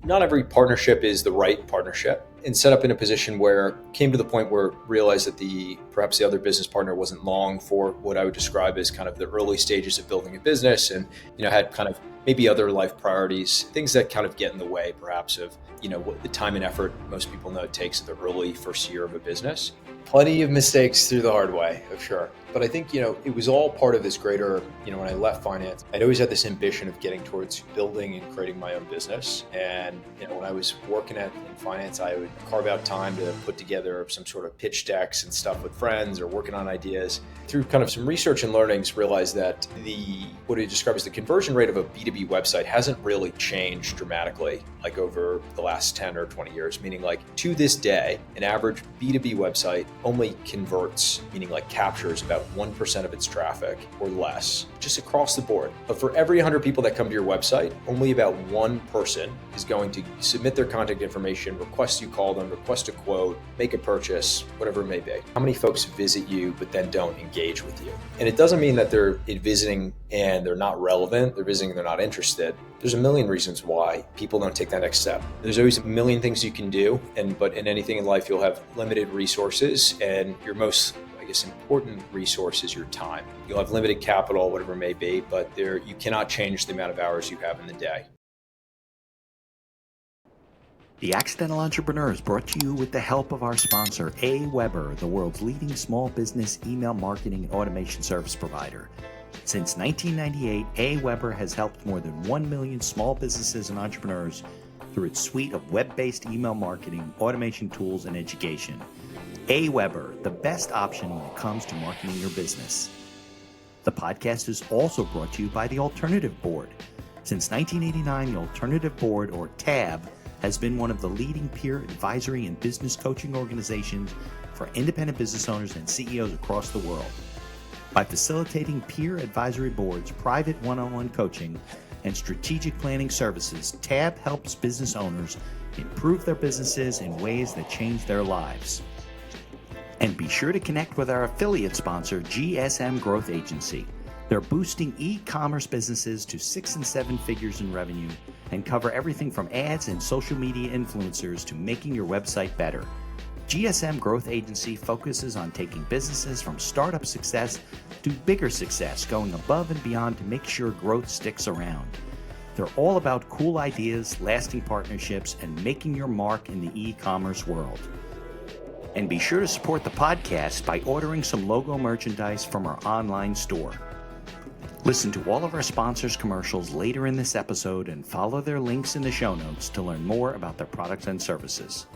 not every partnership is the right partnership, and set up in a position where came to the point where realized that perhaps the other business partner wasn't long for what I would describe as kind of the early stages of building a business, and had kind of maybe other life priorities, things that kind of get in the way perhaps of what the time and effort most people know it takes at the early first year of a business. Plenty of mistakes through the hard way, I'm sure. But I think, it was all part of this greater, when I left finance, I'd always had this ambition of getting towards building and creating my own business. And, when I was working in finance, I would carve out time to put together some sort of pitch decks and stuff with friends or working on ideas. Through kind of some research and learnings, realized that what I describe as the conversion rate of a B2B website hasn't really changed dramatically, like over the last 10 or 20 years, meaning like to this day, an average B2B website only converts, meaning like captures about 1% of its traffic or less, just across the board. But for every 100 people that come to your website, only about one person is going to submit their contact information, request you call them, request a quote, make a purchase, whatever it may be. How many folks visit you but then don't engage with you? And it doesn't mean that they're visiting and they're not relevant, they're visiting and they're not interested. There's a million reasons why people don't take that next step. There's always a million things you can do, but in anything in life, you'll have limited resources, and your most important resource is your time. You'll have limited capital, whatever it may be, but you cannot change the amount of hours you have in the day. The Accidental Entrepreneur is brought to you with the help of our sponsor, AWeber, the world's leading small business email marketing and automation service provider. Since 1998, AWeber has helped more than 1 million small businesses and entrepreneurs through its suite of web-based email marketing, automation tools, and education. AWeber, the best option when it comes to marketing your business. The podcast is also brought to you by the Alternative Board. Since 1989, the Alternative Board, or TAB, has been one of the leading peer advisory and business coaching organizations for independent business owners and CEOs across the world. By facilitating peer advisory boards, private one-on-one coaching, and strategic planning services, TAB helps business owners improve their businesses in ways that change their lives. And be sure to connect with our affiliate sponsor, GSM Growth Agency. They're boosting e-commerce businesses to 6 and 7 figures in revenue and cover everything from ads and social media influencers to making your website better. GSM Growth Agency focuses on taking businesses from startup success to bigger success, going above and beyond to make sure growth sticks around. They're all about cool ideas, lasting partnerships, and making your mark in the e-commerce world. And be sure to support the podcast by ordering some logo merchandise from our online store. Listen to all of our sponsors' commercials later in this episode and follow their links in the show notes to learn more about their products and services.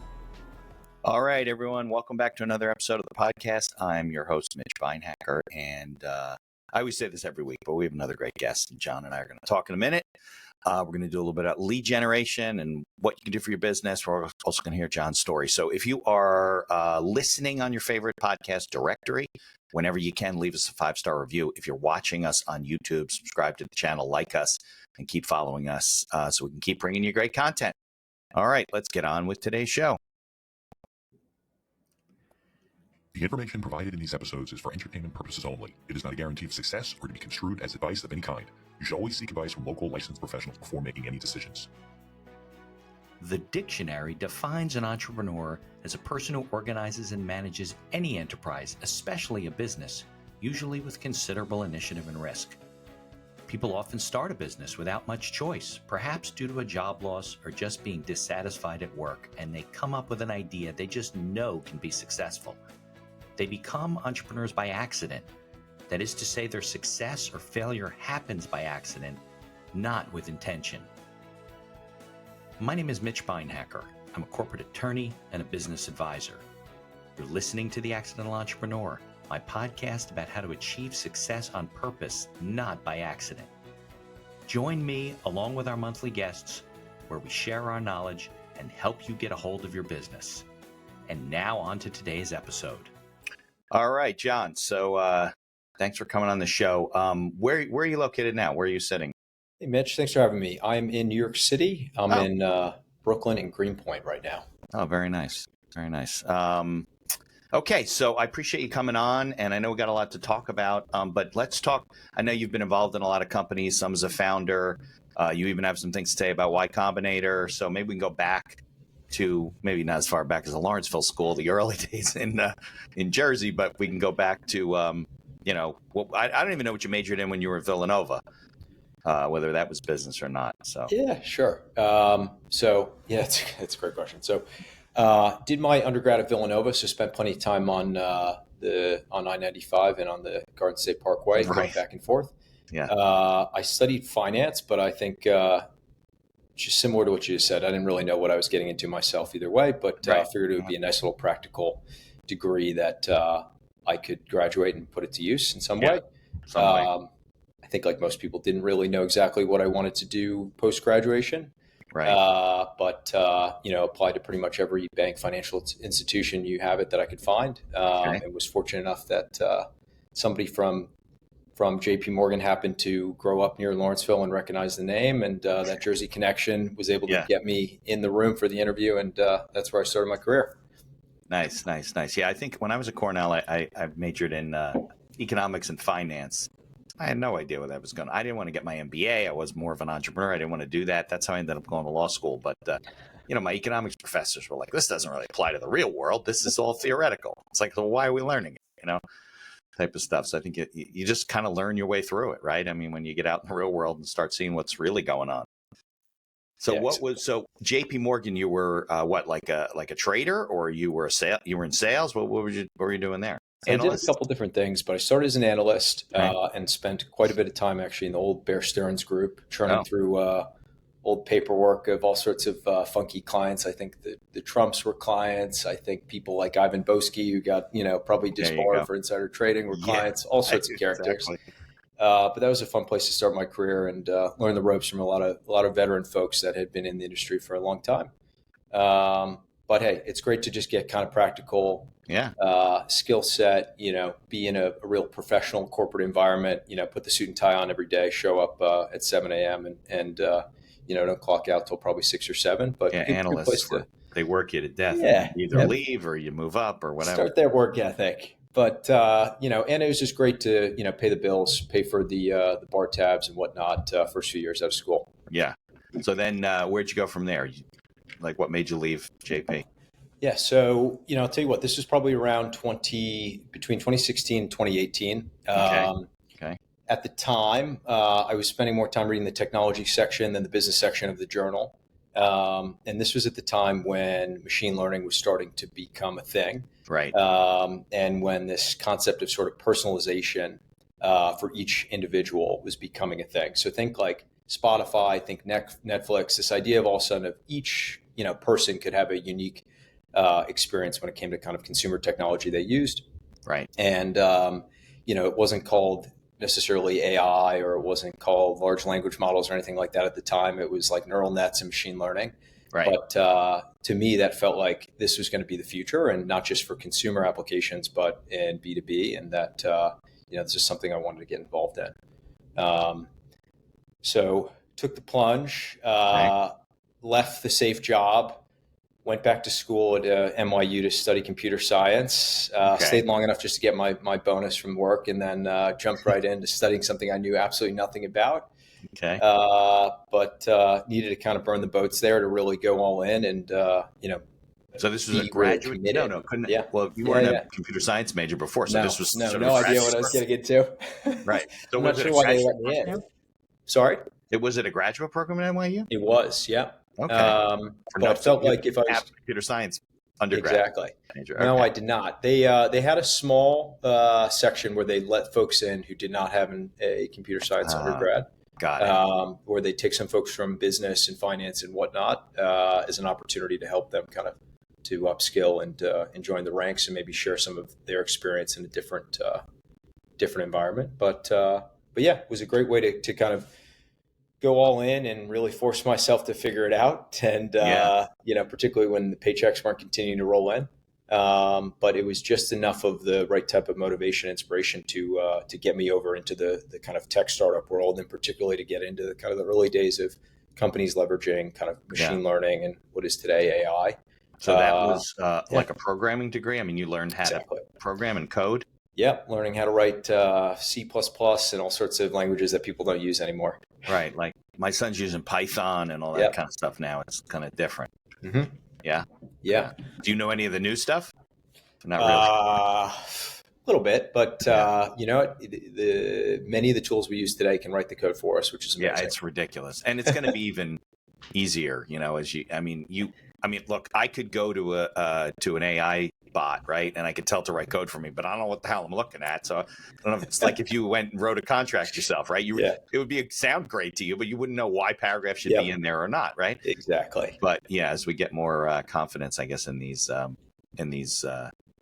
All right, everyone. Welcome back to another episode of the podcast. I'm your host, Mitch Beinhacker, and I always say this every week, but we have another great guest, and John and I are going to talk in a minute. We're going to do a little bit of lead generation and what you can do for your business. We're also going to hear John's story. So if you are listening on your favorite podcast directory, whenever you can, leave us a 5-star review. If you're watching us on YouTube, subscribe to the channel, like us, and keep following us so we can keep bringing you great content. All right, let's get on with today's show. The information provided in these episodes is for entertainment purposes only. It is not a guarantee of success or to be construed as advice of any kind. You should always seek advice from local licensed professionals before making any decisions. The dictionary defines an entrepreneur as a person who organizes and manages any enterprise, especially a business, usually with considerable initiative and risk. People often start a business without much choice, perhaps due to a job loss or just being dissatisfied at work, and they come up with an idea they just know can be successful. They become entrepreneurs by accident. That is to say, their success or failure happens by accident, not with intention. My name is Mitch Beinhacker. I'm a corporate attorney and a business advisor. You're listening to The Accidental Entrepreneur, my podcast about how to achieve success on purpose, not by accident. Join me along with our monthly guests, where we share our knowledge and help you get a hold of your business. And now on to today's episode. All right, John. So thanks for coming on the show. Where are you located now? Where are you sitting? Hey, Mitch, thanks for having me. I'm in New York City. I'm in Brooklyn and Greenpoint right now. Oh, very nice. Very nice. Okay, so I appreciate you coming on, and I know we got a lot to talk about, but let's talk. I know you've been involved in a lot of companies, some as a founder, You even have some things to say about Y Combinator. So maybe we can go back to, maybe not as far back as the Lawrenceville School, the early days in Jersey, but we can go back to, I don't even know what you majored in when you were at Villanova, whether that was business or not. So Yeah, sure. It's a great question. So, did my undergrad at Villanova, so spent plenty of time on I-95 and on the Garden State Parkway, going Right. back and forth. Yeah. I studied finance, but I think just similar to what you just said, I didn't really know what I was getting into myself either way, but I Right. figured it would be a nice little practical degree that I could graduate and put it to use in some Yeah. way. Some way. I think, like most people, didn't really know exactly what I wanted to do post graduation. Right. But applied to pretty much every bank, financial institution you have it that I could find. Okay. And was fortunate enough that somebody from JP Morgan happened to grow up near Lawrenceville and recognize the name, and that Jersey connection was able to Yeah. get me in the room for the interview, and that's where I started my career. Nice. Yeah, I think when I was at Cornell, I majored in economics and finance. I had no idea where that was going. I didn't want to get my MBA. I was more of an entrepreneur. I didn't want to do that. That's how I ended up going to law school. But my economics professors were like, "This doesn't really apply to the real world. This is all theoretical." It's like, so why are we learning it? Type of stuff. So I think you just kind of learn your way through it, right? I mean, when you get out in the real world and start seeing what's really going on. So Yeah, JP Morgan, you were like a trader, or you were you were in sales? What were you doing there? So I did a Analyst? couple different things, but I started as an analyst Right. and spent quite a bit of time actually in the old Bear Stearns group, churning Oh. through old paperwork of all sorts of funky clients. I think the Trumps were clients. I think people like Ivan Boesky, who got probably There you disbarred go. for insider trading, were Yeah. clients. All sorts of characters. Exactly. But that was a fun place to start my career and learn the ropes from a lot of veteran folks that had been in the industry for a long time. But hey, it's great to just get kind of practical Yeah. skill set, be in a real professional corporate environment, put the suit and tie on every day, show up at 7 a.m. and don't clock out till probably 6 or 7. But Yeah. good place Analysts, to they work you to death. Yeah. You either Yeah. leave or you move up or whatever. start that work ethic. But, and it was just great to, pay the bills, pay for the bar tabs and whatnot first few years out of school. Yeah. So then where'd you go from there? Like what made you leave JP? Yeah. So, I'll tell you what, this was probably around between 2016 and 2018. Okay. At the time, I was spending more time reading the technology section than the business section of the journal. And this was at the time when machine learning was starting to become a thing. Right. And when this concept of sort of personalization for each individual was becoming a thing. So think like Spotify, think Netflix, this idea of all of a sudden of each person could have a unique experience when it came to kind of consumer technology they used. Right. And, it wasn't called necessarily AI, or it wasn't called large language models or anything like that at the time. It was like neural nets and machine learning. Right. But to me, that felt like this was going to be the future, and not just for consumer applications, but in B2B. And that, this is something I wanted to get involved in. So took the plunge, left the safe job, went back to school at NYU to study computer science, stayed long enough just to get my bonus from work, and then jumped right into studying something I knew absolutely nothing about. Okay. But needed to kind of burn the boats there to really go all in and, So this was a be graduate? really committed. No, couldn't. Yeah. Well, you weren't a computer science major before, so this was no sort of idea what I was graduate. going to get to. Right. So I'm was not it sure a why they graduate let me in. program? Sorry? Was it a graduate program at NYU? It was, yeah. Okay. But I felt like if I was computer science undergrad exactly. major. No, Okay. I did not. They had a small section where they let folks in who did not have a computer science undergrad, Got it. where they take some folks from business and finance and whatnot as an opportunity to help them kind of to upskill and join the ranks and maybe share some of their experience in a different environment. But yeah, it was a great way to kind of go all in and really force myself to figure it out. And, particularly when the paychecks weren't continuing to roll in. But it was just enough of the right type of motivation, inspiration to get me over into the kind of tech startup world, and particularly to get into the kind of the early days of companies leveraging kind of machine learning and what is today AI. So that was like a programming degree? I mean, you learned how Exactly. to program and code? Yeah, learning how to write C++ and all sorts of languages that people don't use anymore. Right, like my son's using Python and all that kind of stuff now. It's kind of different. Mm-hmm. Yeah. Yeah. Do you know any of the new stuff? Not really. A little bit, but you know what? Many of the tools we use today can write the code for us, which is amazing. Yeah, it's ridiculous, and it's going to be even easier. You know, look, I could go to an AI bot, right, and I could tell it to write code for me, but I don't know what the hell I'm looking at. So I don't know if it's like if you went and wrote a contract yourself, right? It would sound great to you, but you wouldn't know why paragraphs should be in there or not, right? Exactly. But yeah, as we get more confidence, I guess in these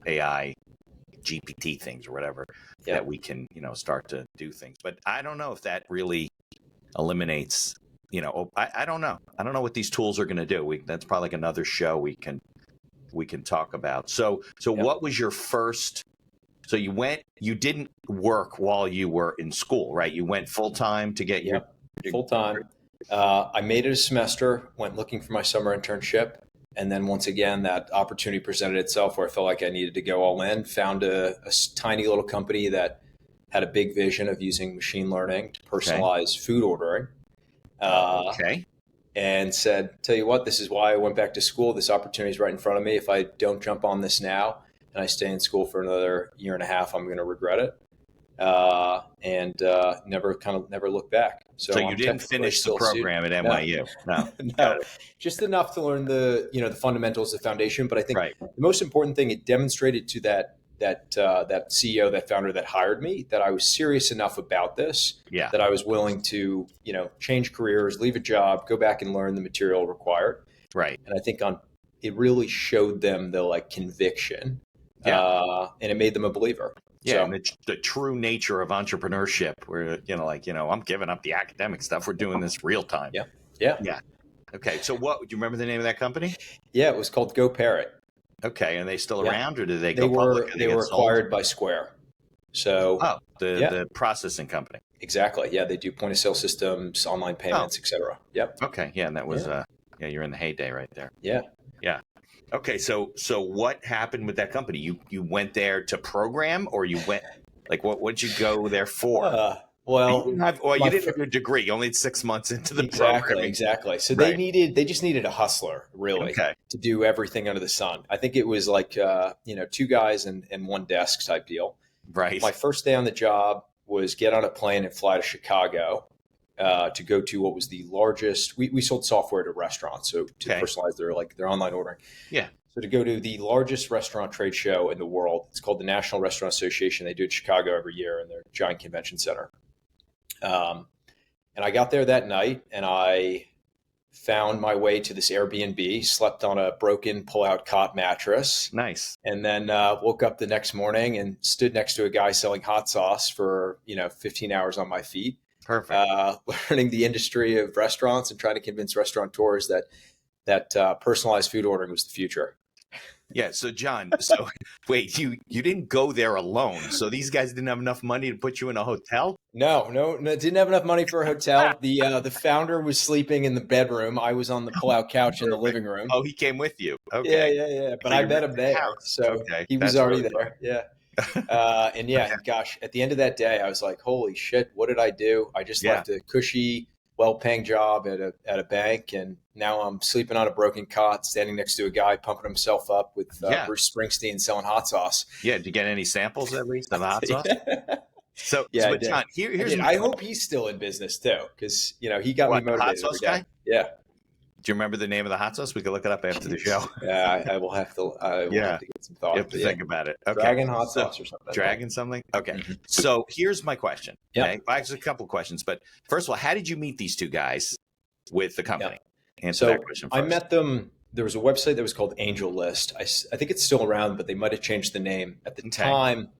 AI GPT things or whatever, that we can, start to do things. But I don't know if that really eliminates, I don't know. I don't know what these tools are going to do. That's probably like another show we can talk about. So what was your first, so you didn't work while you were in school, right? You went full-time to get your full-time. I made it a semester, went looking for my summer internship. And then once again, that opportunity presented itself where I felt like I needed to go all in, found a tiny little company that had a big vision of using machine learning to personalize food ordering. And said, tell you what, this is why I went back to school. This opportunity is right in front of me. If I don't jump on this now and I stay in school for another year and a half, I'm going to regret it. And never look back. So you didn't finish the program at NYU? No, just enough to learn the fundamentals, the foundation. But I think the most important thing, it demonstrated to that CEO, that founder that hired me, that I was serious enough about this, that I was willing to, change careers, leave a job, go back and learn the material required. Right. And I think it really showed them the conviction, and it made them a believer. Yeah, so, and the true nature of entrepreneurship, where I'm giving up the academic stuff. We're doing this real time. Yeah. Okay, so do you remember the name of that company? Yeah, it was called GoParrot. Okay, and are they still around, or did they go public? They were acquired by Square. So the processing company. Exactly. Yeah, they do point of sale systems, online payments, etc. Yep. Okay. Yeah, and that was you're in the heyday right there. Yeah. Yeah. Okay, so what happened with that company? You went there to program, or you went what did you go there for? You didn't have your degree. You only had 6 months into the program. Exactly. So they just needed a hustler, really, to do everything under the sun. I think it was like 2 guys and 1 desk type deal. Right. My first day on the job was get on a plane and fly to Chicago to go to what was the largest. We sold software to restaurants, so to personalize their online ordering. Yeah. So to go to the largest restaurant trade show in the world, it's called the National Restaurant Association. They do it in Chicago every year in their giant convention center. And I got there that night, and I found my way to this Airbnb, slept on a broken pull-out cot mattress. Nice. And then woke up the next morning and stood next to a guy selling hot sauce for 15 hours on my feet. Perfect. Learning the industry of restaurants and trying to convince restaurateurs that personalized food ordering was the future. Yeah. So John, wait, you didn't go there alone. So these guys didn't have enough money to put you in a hotel? No, didn't have enough money for a hotel. The founder was sleeping in the bedroom. I was on the pull-out couch in the living room. Oh, he came with you. Okay. Yeah. But I met him there, so he was already there. Yeah. Gosh, at the end of that day, I was like, holy shit, what did I do? I just left a cushy, well-paying job at a bank, and now I'm sleeping on a broken cot, standing next to a guy pumping himself up with Bruce Springsteen selling hot sauce. Yeah, did you get any samples at least of the hot sauce? So John, I hope he's still in business too, because he got me motivated. Hot sauce guy? Yeah. Do you remember the name of the hot sauce? We can look it up after the show. Yeah, I will have to. Have to get some thought. You have to think about it. Okay. Dragon hot sauce or something. Dragon something. Okay. Mm-hmm. So here's my question. Okay. Well, actually, a couple of questions, but first of all, how did you meet these 2 guys with the company? Answer that question first. I met them. There was a website that was called Angel List. I think it's still around, but they might have changed the name. At the time,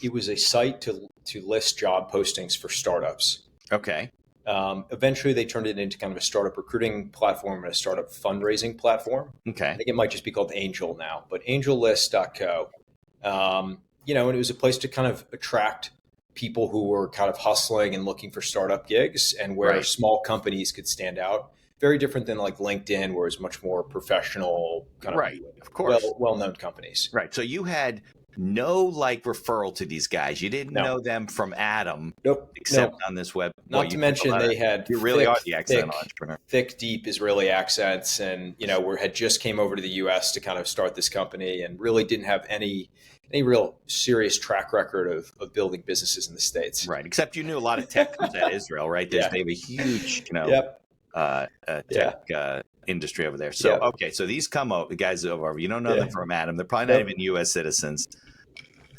it was a site to list job postings for startups. Okay. Eventually, they turned it into kind of a startup recruiting platform and a startup fundraising platform. Okay. I think it might just be called Angel now, but angellist.co. And it was a place to kind of attract people who were kind of hustling and looking for startup gigs, and where small companies could stand out. Very different than like LinkedIn, where it's much more professional, kind of of course, well-known companies. Right. So you had no like referral to these guys. You didn't No. know them from Adam, Nope. except No. on this web. Not to mention they had You really are the accidental entrepreneur. thick, deep Israeli accents, and we had just came over to the U.S. to kind of start this company, and really didn't have any real serious track record of building businesses in the States. Right. Except you knew a lot of tech comes out of Israel, right? They have a huge, Yep. tech industry over there. So, okay. So these the guys over, you don't know them from Adam. They're probably not even U.S. citizens.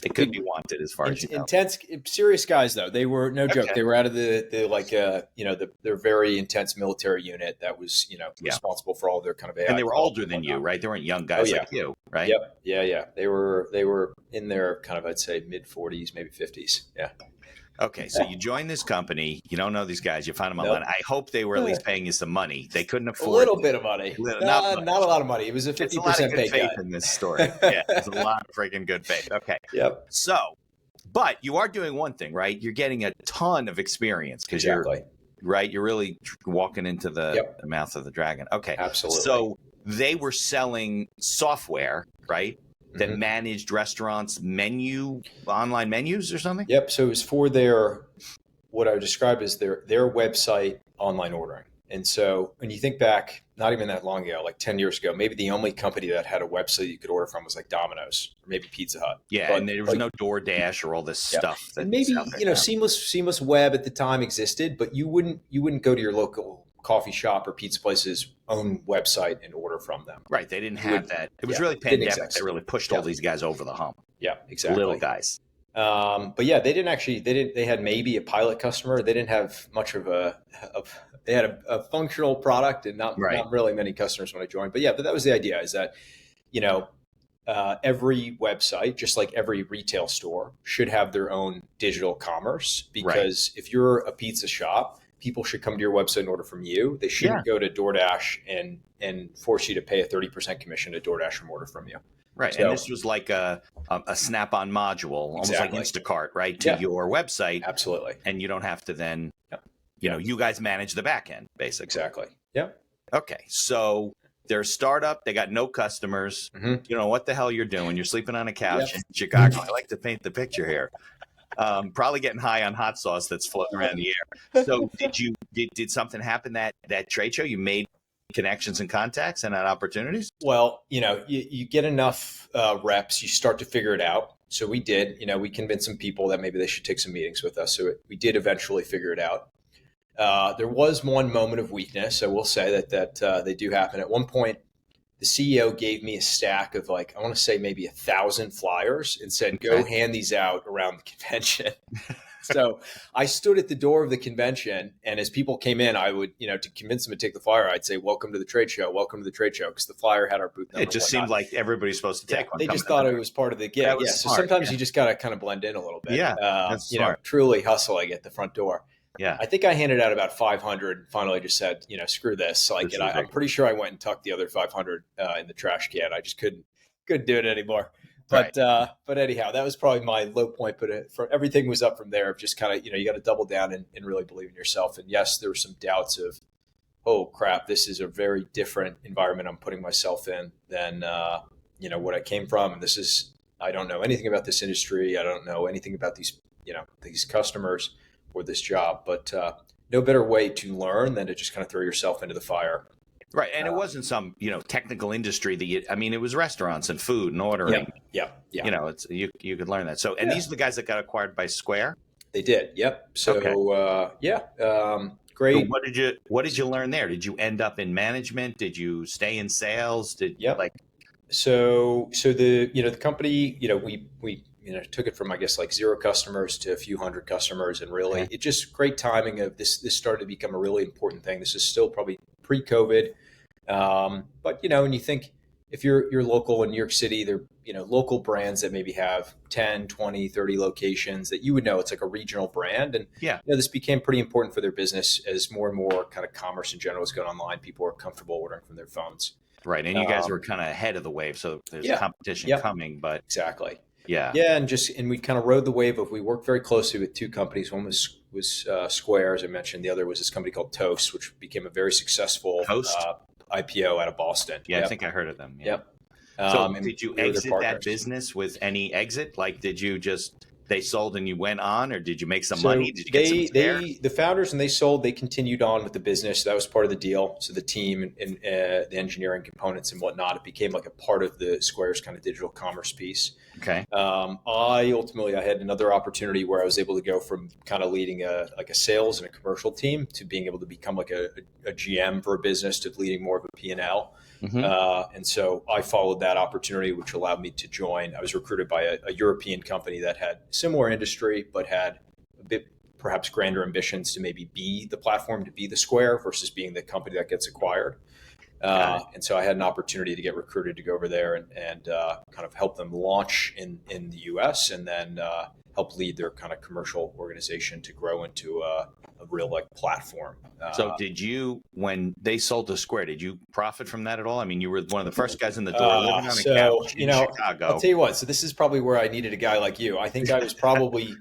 They could be wanted as far as you know. Intense, serious guys though. They were no joke. They were out of their very intense military unit that was responsible for all their kind of AI. And they were older than you, right? They weren't young guys like you, right? Yep. Yeah. They were in their kind of, I'd say, mid 40s, maybe 50s. Yeah. Okay, so you join this company. You don't know these guys. You find them online. I hope they were at least paying you some money. They couldn't afford a little bit of money. Not a lot of money. It was a 50% pay faith cut in this story. Yeah, there's a lot of freaking good faith. Okay. Yep. So, but you are doing one thing, right? You're getting a ton of experience because you're really walking into the mouth of the dragon. Okay. Absolutely. So they were selling software, right? That managed restaurants' online menus or something? Yep. So it was for what I would describe as their website online ordering. And so when you think back, not even that long ago, like 10 years ago, maybe the only company that had a website you could order from was like Domino's or maybe Pizza Hut. Yeah, and there was no DoorDash or all this stuff. And maybe, seamless web at the time existed, but you wouldn't go to your local coffee shop or pizza place's own website and order from them. Right. They didn't have that. It was really pandemic. They really pushed all these guys over the hump. Yeah, exactly. Little guys. But yeah, they had maybe a pilot customer. They didn't have much they had a functional product and not really many customers when I joined. But that was the idea, is that, every website, just like every retail store, should have their own digital commerce, because if you're a pizza shop, people should come to your website and order from you. They shouldn't go to DoorDash and force you to pay a 30% commission to DoorDash from order from you. Right. So, and this was like a Snap-on module, almost like Instacart, right? To your website. Absolutely. And you don't have to then, you guys manage the back end, basically. Exactly. Yeah. Okay. So they're a startup. They got no customers. You don't know what the hell you're doing. You're sleeping on a couch in Chicago. I like to paint the picture here. Probably getting high on hot sauce that's floating around the air. So did something happen that trade show? You made connections and contacts and had opportunities? Well, you get enough reps, you start to figure it out. So we did, we convinced some people that maybe they should take some meetings with us. So we did eventually figure it out. There was one moment of weakness. I will say that they do happen. At one point, the CEO gave me a stack of I want to say maybe 1,000 flyers and said, go hand these out around the convention. So I stood at the door of the convention, and as people came in, I would, to convince them to take the flyer, I'd say, welcome to the trade show, because the flyer had our booth number. It just seemed like everybody's supposed to take one. They just thought it was part of the gig. So sometimes you just got to kind of blend in a little bit. Yeah, that's smart. Truly hustling at the front door. Yeah. I think I handed out about 500 and finally just said, screw this. I'm pretty sure I went and tucked the other 500 in the trash can. I just couldn't do it anymore. But anyhow, that was probably my low point. But everything was up from there of just kind of, you got to double down and really believe in yourself. And yes, there were some doubts of, oh crap, this is a very different environment I'm putting myself in than, what I came from. And I don't know anything about this industry. I don't know anything about these customers or this job, but no better way to learn than to just kind of throw yourself into the fire. Right. And it wasn't some, technical industry that it was restaurants and food and ordering. Yeah. It's you could learn that. So, and these are the guys that got acquired by Square? They did. Yep. So, great. So what did you learn there? Did you end up in management? Did you stay in sales? So the company, we took it from, I guess, 0 customers to a few hundred customers. And really, it just great timing of this started to become a really important thing. This is still probably pre-COVID. But, when you think if you're local in New York City, there local brands that maybe have 10, 20, 30 locations that you would know it's like a regional brand. And this became pretty important for their business as more and more kind of commerce in general is going online. People are comfortable ordering from their phones. Right. And you guys were kind of ahead of the wave. So there's competition coming, but exactly. Yeah. Yeah. And we kind of rode the wave of, we worked very closely with 2 companies. One was Square, as I mentioned. The other was this company called Toast, which became a very successful IPO out of Boston. Yeah. I think I heard of them. Yeah. Yep. So And did you we were their exit that partners. business with any exit? Like, did you just, they sold and you went on, or did you make some So money? Did you get some shares? the founders, when they sold, they continued on with the business. That was part of the deal. So the team and the engineering components and whatnot, it became like a part of the Square's kind of digital commerce piece. Okay. I had another opportunity where I was able to go from kind of leading a sales and a commercial team to being able to become like a GM for a business to leading more of a P&L. Mm-hmm. And so I followed that opportunity, which allowed me to join. I was recruited by a European company that had similar industry, but had a bit perhaps grander ambitions to maybe be the platform, to be the Square versus being the company that gets acquired. And so I had an opportunity to get recruited to go over there and kind of help them launch in the US, and then help lead their kind of commercial organization to grow into a real like platform. So did you, when they sold to Square, did you profit from that at all? I mean, you were one of the first guys in the door living on a couch in Chicago. I'll tell you what, so this is probably where I needed a guy like you. I think I was probably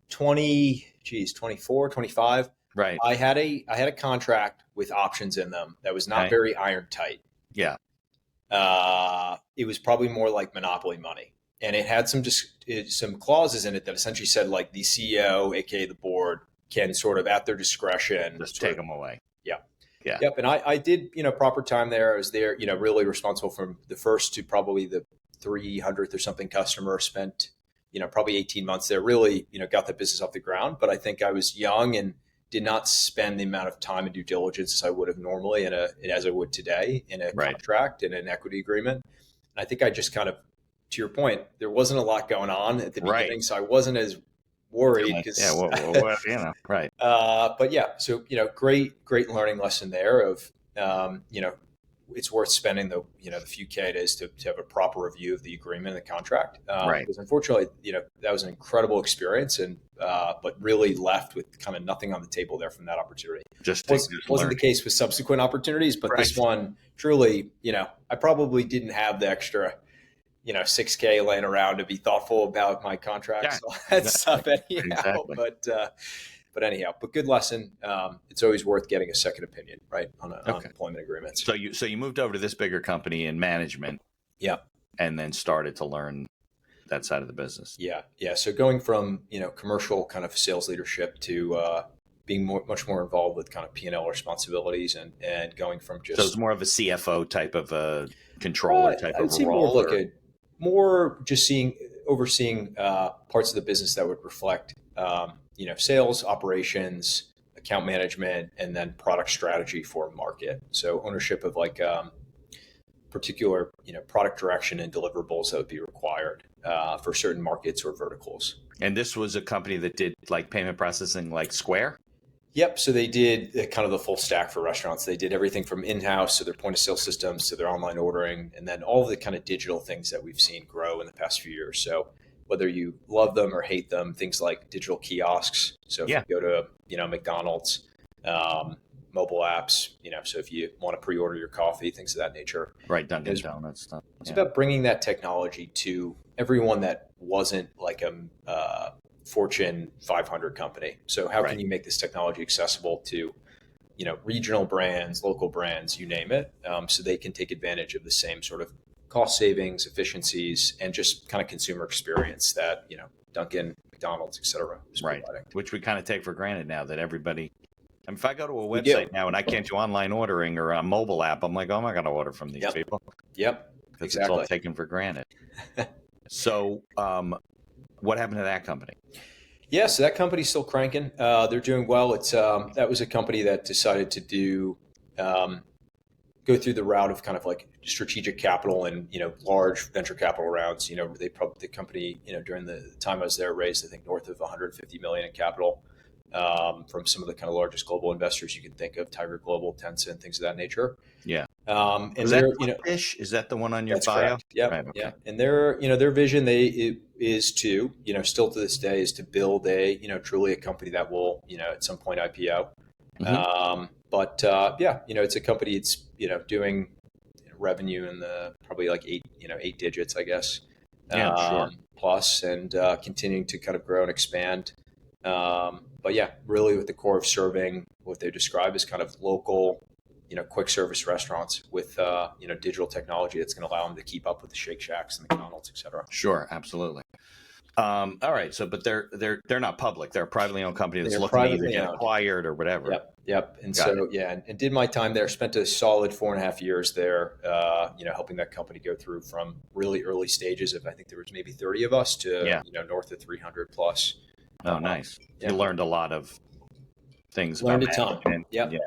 24, 25. Right. I had a contract with options in them that was not very iron tight. Yeah. It was probably more like monopoly money, and it had some clauses in it that essentially said like the CEO, aka the board, can sort of at their discretion just take them away. Yeah. Yeah. Yep. And I did, proper time there. I was there, really responsible from the first to probably the 300th or something customer. Spent, probably 18 months there. Really, got the business off the ground. But I think I was young and did not spend the amount of time and due diligence as I would have normally as I would today in a contract and an equity agreement. And I think I just kind of, to your point, there wasn't a lot going on at the beginning, so I wasn't as worried. Right. But yeah, so great learning lesson there of it's worth spending the few K it is to have a proper review of the agreement and the contract. Because unfortunately, that was an incredible experience, and but really left with kind of nothing on the table there from that opportunity. Wasn't the case with subsequent opportunities, but this one truly, I probably didn't have the extra, $6K laying around to be thoughtful about my contracts. Yeah, that stuff anyhow. Exactly. But good lesson. It's always worth getting a second opinion, right, on employment agreements. So you moved over to this bigger company in management. Yeah. And then started to learn that side of the business. Yeah. Yeah. So going from, commercial kind of sales leadership to being much more involved with kind of P&L responsibilities and going from just... So it's more of a CFO type of a controller type of a role? More just overseeing parts of the business that would reflect, sales, operations, account management, and then product strategy for a market. So ownership of like particular, product direction and deliverables that would be required for certain markets or verticals. And this was a company that did like payment processing like Square? Yep. So they did kind of the full stack for restaurants. They did everything from in-house to their point of sale systems to their online ordering, and then all of the kind of digital things that we've seen grow in the past few years. So whether you love them or hate them, things like digital kiosks. So if you go to, McDonald's, mobile apps, so if you want to pre-order your coffee, things of that nature. Right. Dunkin' Donuts stuff. It's about bringing that technology to everyone that wasn't like a Fortune 500 company. So how can you make this technology accessible to, regional brands, local brands, you name it, so they can take advantage of the same sort of cost savings, efficiencies, and just kind of consumer experience that, Dunkin', McDonald's, et cetera, is providing. Which we kind of take for granted now that everybody... I mean, if I go to a website now and I can't do online ordering or a mobile app, I'm like, oh, I'm not going to order from these people. Yep. Because it's all taken for granted. So what happened to that company? Yeah, so that company's still cranking. They're doing well. It's that was a company that decided to do go through the route of kind of like strategic capital and large venture capital rounds. The company during the time I was there raised I think north of 150 million in capital from some of the kind of largest global investors you can think of, Tiger Global, Tencent, things of that nature. Yeah. And is that Fish? Is that the one on your bio? Yeah. Right, okay. Yeah. And their vision is to, still to this day, is to build a, truly a company that will, at some point IPO. Mm-hmm. It's a company, it's, doing revenue in the probably like eight digits, I guess. Sure. Plus, and continuing to kind of grow and expand. Really with the core of serving what they describe as kind of local quick service restaurants with digital technology that's going to allow them to keep up with the Shake Shacks and the McDonald's, et cetera. Sure, absolutely. All right. So, but they're not public. They're a privately owned company that's They're looking to either privately get owned. acquired or whatever. Yep. And Got so, and did my time there, spent a solid 4.5 years there, helping that company go through from really early stages of, I think there was maybe 30 of us to, north of 300 plus. Oh, nice. Yeah. You learned a lot of things. Learned about a ton. management.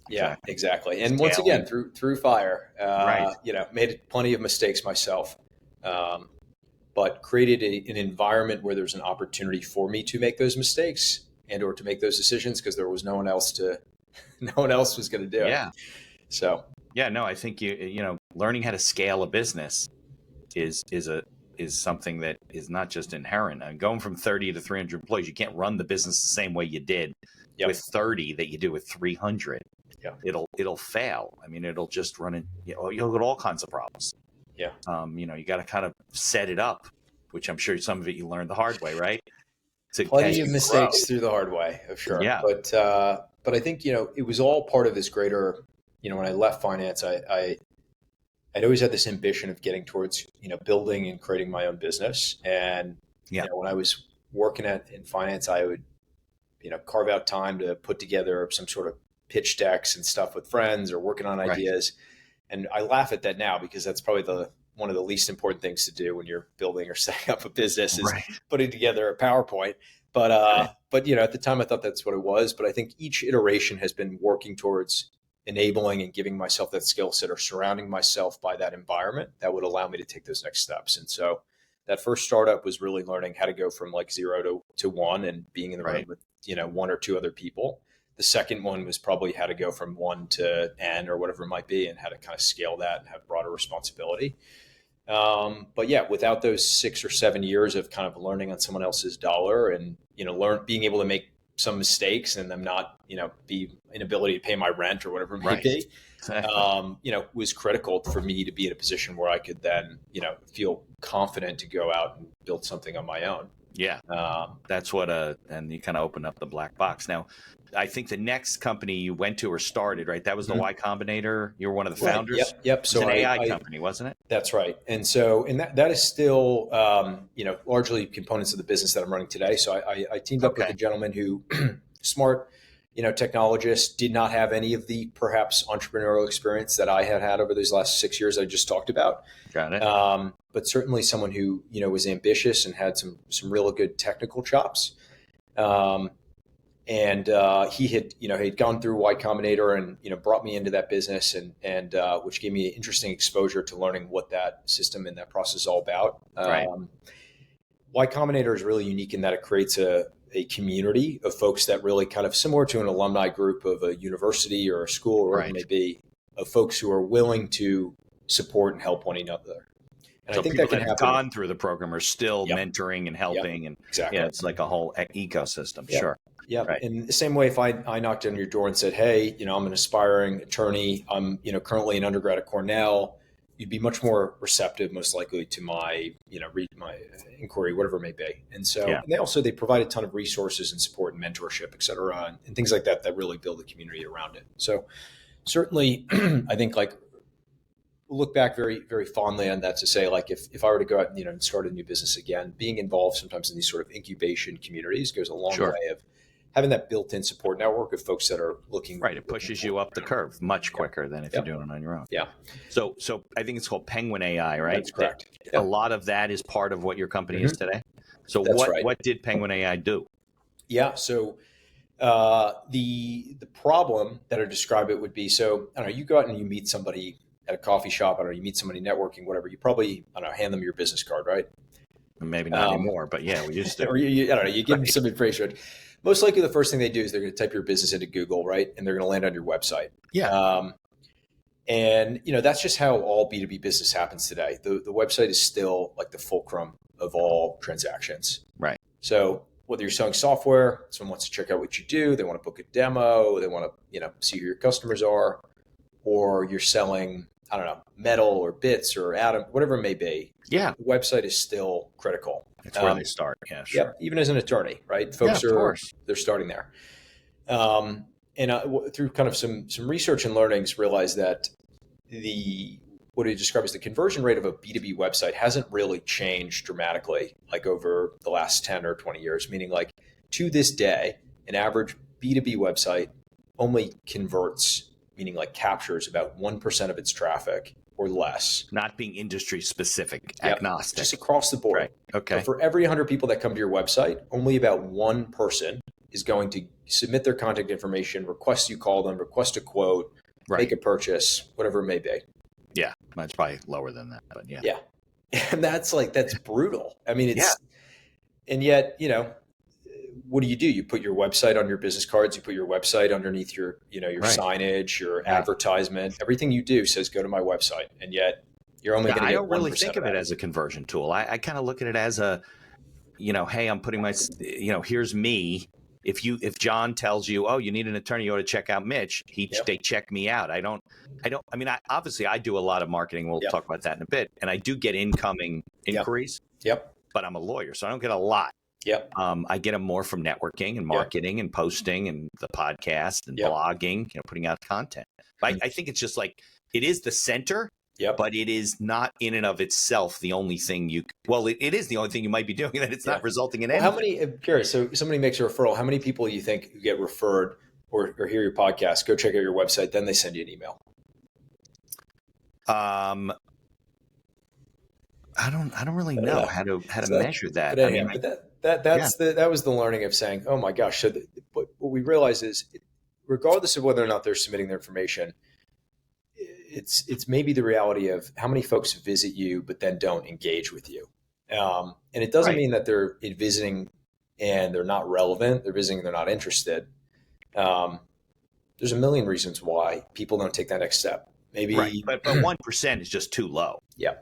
Yeah, exactly. And Scaling. once again, through fire, Right. Made plenty of mistakes myself, but created an environment where there's an opportunity for me to make those mistakes and or to make those decisions because there was no one else was going to do it. Yeah. So I think learning how to scale a business is something that is not just inherent. And going from 30 to 300 employees, you can't run the business the same way you did with 30 that you do with 300. Yeah. It'll fail. I mean, it'll just run in, you'll get all kinds of problems. Yeah. You got to kind of set it up, which I'm sure some of it you learned the hard way, right? Plenty of mistakes through the hard way, of sure. Yeah. But I think, it was all part of this greater, when I left finance, I'd always had this ambition of getting towards, building and creating my own business. And, when I was working in finance, I would, carve out time to put together some sort of pitch decks and stuff with friends or working on ideas. And I laugh at that now because that's probably one of the least important things to do when you're building or setting up a business is putting together a PowerPoint. But at the time I thought that's what it was. But I think each iteration has been working towards enabling and giving myself that skill set or surrounding myself by that environment that would allow me to take those next steps. And so that first startup was really learning how to go from like 0 to 1 and being in the room with, 1 or 2 other people. The second one was probably how to go from 1 to N or whatever it might be and how to kind of scale that and have broader responsibility. But without those 6 or 7 years of kind of learning on someone else's dollar and, being able to make some mistakes and them not, be inability to pay my rent or whatever it might be, was critical for me to be in a position where I could then, feel confident to go out and build something on my own. Yeah. That's what, and you kind of open up the black box. Now, I think the next company you went to or started, right? That was the Y Combinator. You were one of the founders. Yep. So it was an AI company, wasn't it? That's right. And so, that is still, largely components of the business that I'm running today. So I teamed up with a gentleman who smart, technologist, did not have any of the perhaps entrepreneurial experience that I had over those last 6 years I just talked about. Got it. But certainly someone who, was ambitious and had some real good technical chops. And he had gone through Y Combinator and, brought me into that business and which gave me interesting exposure to learning what that system and that process is all about. Y Combinator is really unique in that it creates a community of folks that really kind of similar to an alumni group of a university or a school or whatever it may be, of folks who are willing to support and help one another. And so I think people that can have happen. gone through the program are still mentoring and helping. And exactly. It's like a whole ecosystem. Sure. Yeah. Right. In the same way, if I knocked on your door and said, hey, I'm an aspiring attorney, I'm, currently an undergrad at Cornell, you'd be much more receptive, most likely to my, read my inquiry, whatever it may be. And so and they provide a ton of resources and support and mentorship, et cetera, and things like that really build a community around it. So certainly, I think look back very, very fondly on that to say, if I were to go out and, and start a new business again, being involved sometimes in these sort of incubation communities goes a long way of having that built-in support network of folks that are looking. Right. It pushes you up the curve much quicker than if you're doing it on your own. Yeah. So I think it's called Penguin AI, right? That's correct. A lot of that is part of what your company is today. So what did Penguin AI do? Yeah. So the problem that I describe it would be, so I don't know, you go out and you meet somebody at a coffee shop, I don't know, you meet somebody networking, whatever, you probably, I don't know, hand them your business card, right? Maybe not anymore, but yeah, we used to. Or I don't know, you give them some information. Most likely the first thing they do is they're going to type your business into Google, right? And they're going to land on your website. Yeah. And, that's just how all B2B business happens today. The website is still like the fulcrum of all transactions. Right. So whether you're selling software, someone wants to check out what you do, they want to book a demo, they want to, see who your customers are, or you're selling, I don't know, metal or bits or atom, whatever it may be. Yeah. The website is still critical. That's where they start. Yeah, sure. Yeah, even as an attorney, right? Folks they're starting there. through kind of some research and learnings, realized that what he described as the conversion rate of a B2B website hasn't really changed dramatically, like over the last 10 or 20 years, meaning like to this day, an average B2B website only converts, meaning like captures about 1% of its traffic or less. Not being industry specific, agnostic. Just across the board. Right. Okay. So for every 100 people that come to your website, only about one person is going to submit their contact information, request you call them, request a quote, make a purchase, whatever it may be. Yeah, that's probably lower than that, but yeah. Yeah. And that's brutal. I mean, and yet, what do? You put your website on your business cards, you put your website underneath your, your signage, your advertisement, everything you do says, go to my website. And yet you're only going to get 1% I don't really think of it as a conversion tool. I kind of look at it as a, hey, I'm putting my, here's me. If John tells you, oh, you need an attorney, you ought to check out Mitch, they check me out. I obviously I do a lot of marketing. We'll talk about that in a bit. And I do get incoming inquiries, but I'm a lawyer, so I don't get a lot. I get them more from networking and marketing and posting and the podcast and blogging, putting out content. But I think it's just like, it is the center. But it is not in and of itself the only thing it is the only thing you might be doing that it's not resulting in anything. How many, I'm curious, so somebody makes a referral, how many people you think who get referred or hear your podcast, go check out your website, then they send you an email? I don't really know how to measure that. But anyhow, that was the learning of saying, oh my gosh. So what we realize is, regardless of whether or not they're submitting their information, it's maybe the reality of how many folks visit you, but then don't engage with you. And it doesn't mean that they're visiting and they're not relevant. They're visiting and they're not interested. There's a million reasons why people don't take that next step. Maybe, but 1% is just too low. Yeah.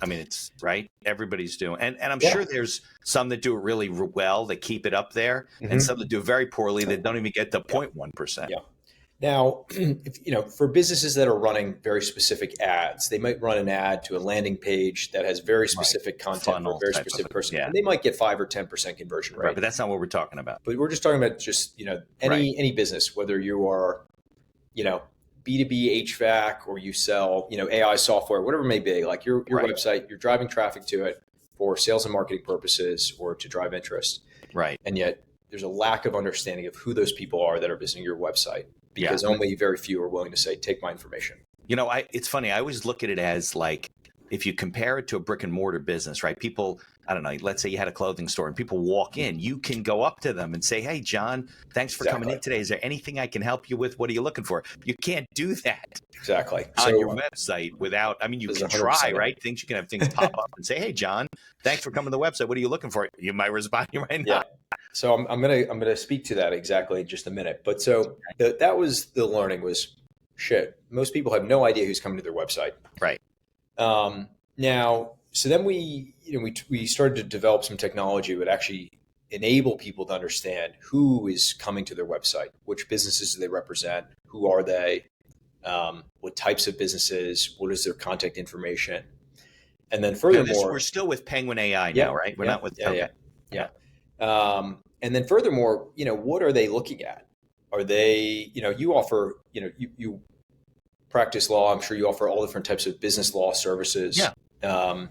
I mean, it's right. Everybody's doing, and I'm sure there's some that do it really well, that keep it up there, and some that do it very poorly that don't even get to 0.1%. Yeah. Now, for businesses that are running very specific ads, they might run an ad to a landing page that has very specific content for a very specific person. And they might get 5 or 10% conversion rate. Right, but that's not what we're talking about. But we're just talking about any business, whether you are, B2B HVAC or you sell, AI software, whatever it may be, like your website, you're driving traffic to it for sales and marketing purposes or to drive interest. Right. And yet there's a lack of understanding of who those people are that are visiting your website. Because only very few are willing to say, take my information. It's funny. I always look at it as like, if you compare it to a brick and mortar business, right? People, I don't know, let's say you had a clothing store and people walk in, you can go up to them and say, hey, John, thanks for coming in today. Is there anything I can help you with? What are you looking for? You can't do that on your website without, you can try, right? You can have things pop up and say, hey, John, thanks for coming to the website. What are you looking for? You might respond, you might not. So I'm gonna speak to that exactly in just a minute. But so that was the learning was, shit, most people have no idea who's coming to their website. Right. Now, so then we started to develop some technology that would actually enable people to understand who is coming to their website, which businesses do they represent, who are they, what types of businesses, what is their contact information, and then furthermore, we're still with Penguin AI now, right? We're not with and then furthermore, what are they looking at? Are they, you offer, you practice law. I'm sure you offer all different types of business law services. And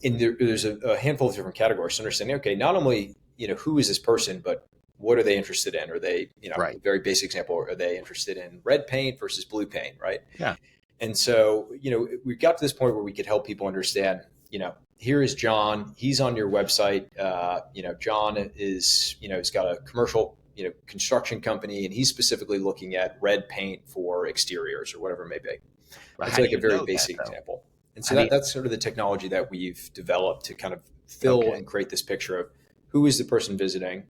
there's a handful of different categories. So understanding, okay, not only, who is this person, but what are they interested in? Are they, a very basic example, are they interested in red paint versus blue paint, right? Yeah. And so, we got to this point where we could help people understand, here is John. He's on your website. John is, he's got a commercial, construction company, and he's specifically looking at red paint for exteriors or whatever it may be. It's like a very basic example. And so that's sort of the technology that we've developed to kind of fill and create this picture of who is the person visiting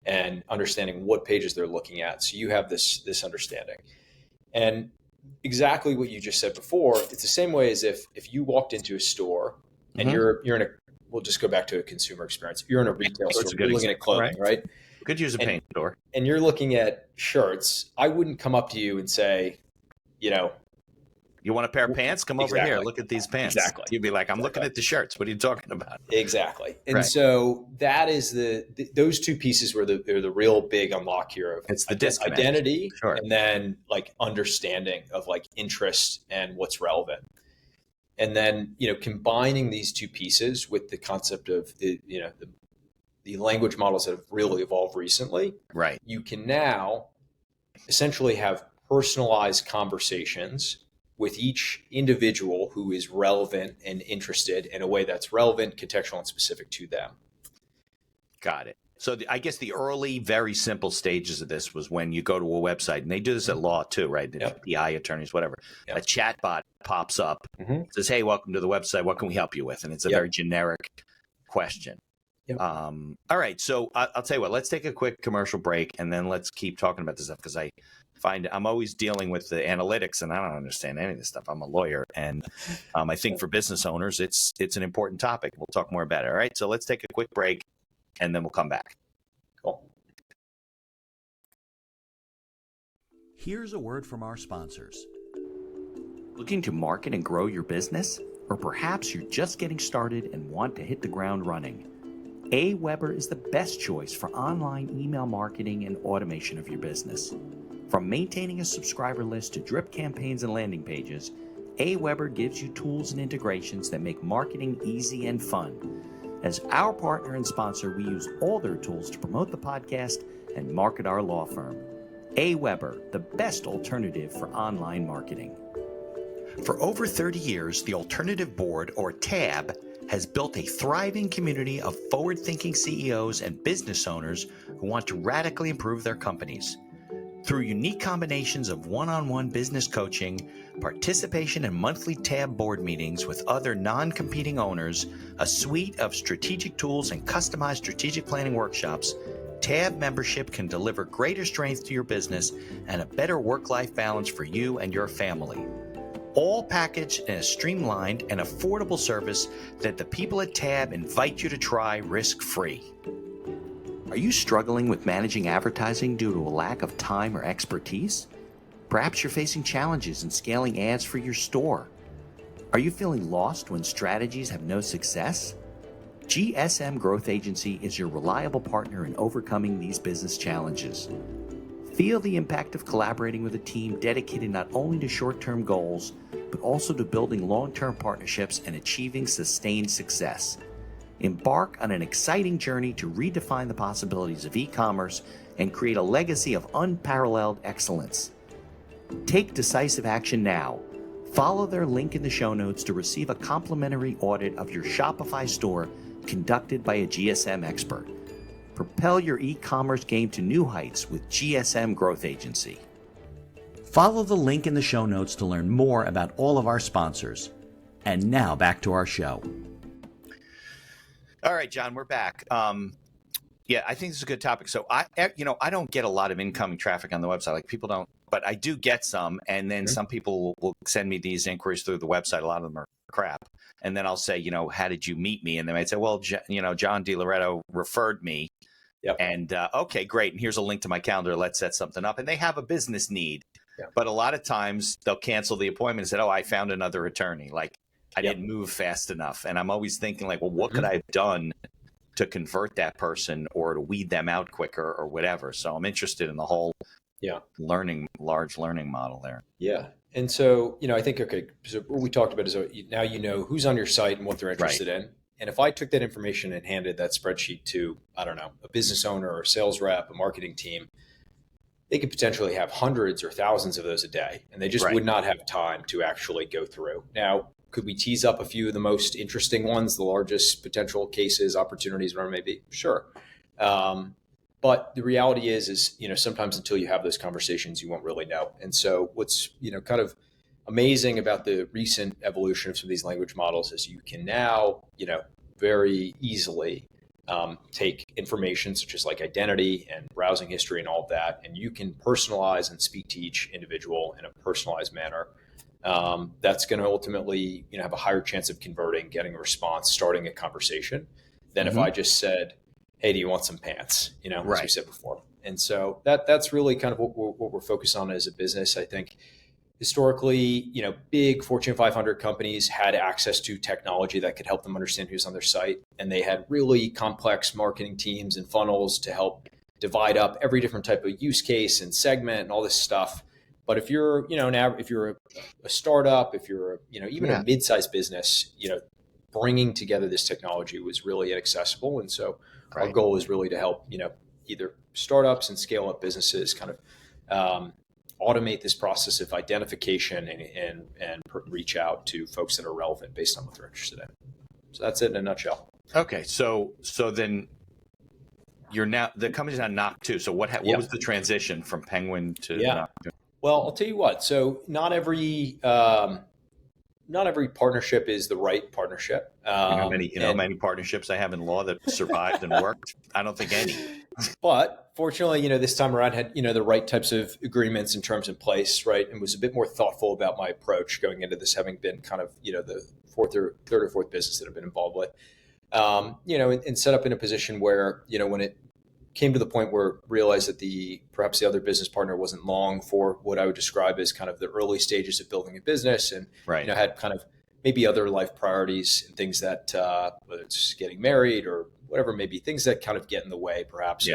and understanding what pages they're looking at. So you have this understanding. And exactly what you just said before, it's the same way as if you walked into a store and you're in a, we'll just go back to a consumer experience. You're in a retail store, you're looking at clothing, right? Could use a paint store. And you're looking at shirts. I wouldn't come up to you and say, You want a pair of pants? Come over here. Look at these pants. Exactly. You'd be like, I'm looking at the shirts. What are you talking about? Exactly. And Right. so that is those two pieces were they're the real big unlock here of It's the disconnect. identity, Sure. and then like understanding of like interest and what's relevant. And then, combining these two pieces with the concept of the language models that have really evolved recently, Right. you can now essentially have personalized conversations with each individual who is relevant and interested in a way that's relevant, contextual, and specific to them. Got it. So I guess the early, very simple stages of this was when you go to a website, and they do this at law too, right? The Yep. PI attorneys, whatever. Yep. A chat bot pops up, says, hey, welcome to the website. What can we help you with? And it's a Yep. very generic question. Yep. All right. So I'll tell you what, let's take a quick commercial break, and then let's keep talking about this stuff, because I find I'm always dealing with the analytics, and I don't understand any of this stuff. I'm a lawyer, and I think for business owners, it's an important topic. We'll talk more about it. All right. So let's take a quick break, and then we'll come back. Cool. Here's a word from our sponsors. Looking to market and grow your business? Or perhaps you're just getting started and want to hit the ground running? AWeber is the best choice for online email marketing and automation of your business. From maintaining a subscriber list to drip campaigns and landing pages, AWeber gives you tools and integrations that make marketing easy and fun. As our partner and sponsor, we use all their tools to promote the podcast and market our law firm. AWeber, the best alternative for online marketing. For over 30 years, the Alternative Board, or TAB, has built a thriving community of forward-thinking CEOs and business owners who want to radically improve their companies. Through unique combinations of one-on-one business coaching, participation in monthly TAB board meetings with other non-competing owners, a suite of strategic tools, and customized strategic planning workshops, TAB membership can deliver greater strength to your business and a better work-life balance for you and your family. All packaged in a streamlined and affordable service that the people at TAB invite you to try risk-free. Are you struggling with managing advertising due to a lack of time or expertise? Perhaps you're facing challenges in scaling ads for your store. Are you feeling lost when strategies have no success? GSM Growth Agency is your reliable partner in overcoming these business challenges. Feel the impact of collaborating with a team dedicated not only to short-term goals, but also to building long-term partnerships and achieving sustained success. Embark on an exciting journey to redefine the possibilities of e-commerce and create a legacy of unparalleled excellence. Take decisive action now. Follow their link in the show notes to receive a complimentary audit of your Shopify store conducted by a GSM expert. Propel your e-commerce game to new heights with GSM Growth Agency. Follow the link in the show notes to learn more about all of our sponsors. And now back to our show. All right, John, we're back. Yeah, I think this is a good topic. So I don't get a lot of incoming traffic on the website. Like people don't, but I do get some. And then some people will send me these inquiries through the website. A lot of them are crap. And then I'll say, how did you meet me? And they might say, well, John DiLoretto referred me. Yep. And okay, great. And here's a link to my calendar. Let's set something up. And they have a business need. Yep. But a lot of times they'll cancel the appointment and say, oh, I found another attorney. Like I didn't move fast enough. And I'm always thinking like, well, what could I have done to convert that person or to weed them out quicker or whatever? So I'm interested in the whole large learning model there. Yeah. And so, I think, okay, so what we talked about is now you know who's on your site and what they're interested in. And if I took that information and handed that spreadsheet to, I don't know, a business owner or a sales rep, a marketing team, they could potentially have hundreds or thousands of those a day. And they just would not have time to actually go through. Now, could we tease up a few of the most interesting ones, the largest potential cases, opportunities, whatever it may be? Sure. But the reality is, sometimes until you have those conversations, you won't really know. And so what's, kind of amazing about the recent evolution of some of these language models is you can now, very easily take information such as like identity and browsing history and all of that, and you can personalize and speak to each individual in a personalized manner. That's going to ultimately, have a higher chance of converting, getting a response, starting a conversation than if I just said, hey, do you want some pants? As we said before. And so that's really kind of what we're focused on as a business. I think, historically, big Fortune 500 companies had access to technology that could help them understand who's on their site. And they had really complex marketing teams and funnels to help divide up every different type of use case and segment and all this stuff. But if you're, if you're a startup, if you're, even a mid-sized business, bringing together this technology was really inaccessible. And so our goal is really to help, either startups and scale up businesses kind of automate this process of identification and reach out to folks that are relevant based on what they're interested in. So that's it in a nutshell. Okay. So then the company's now Knock 2. So what was the transition from Penguin to Knock 2? Well, I'll tell you what. So not every partnership is the right partnership. Many partnerships I have in law that survived and worked. I don't think any. But fortunately, this time around had, the right types of agreements and terms in place, right? And was a bit more thoughtful about my approach going into this, having been kind of, the third or fourth business that I've been involved with. And set up in a position where, when it came to the point where realized that perhaps the other business partner wasn't long for what I would describe as kind of the early stages of building a business, and had kind of maybe other life priorities and things that whether it's getting married or whatever, maybe things that kind of get in the way perhaps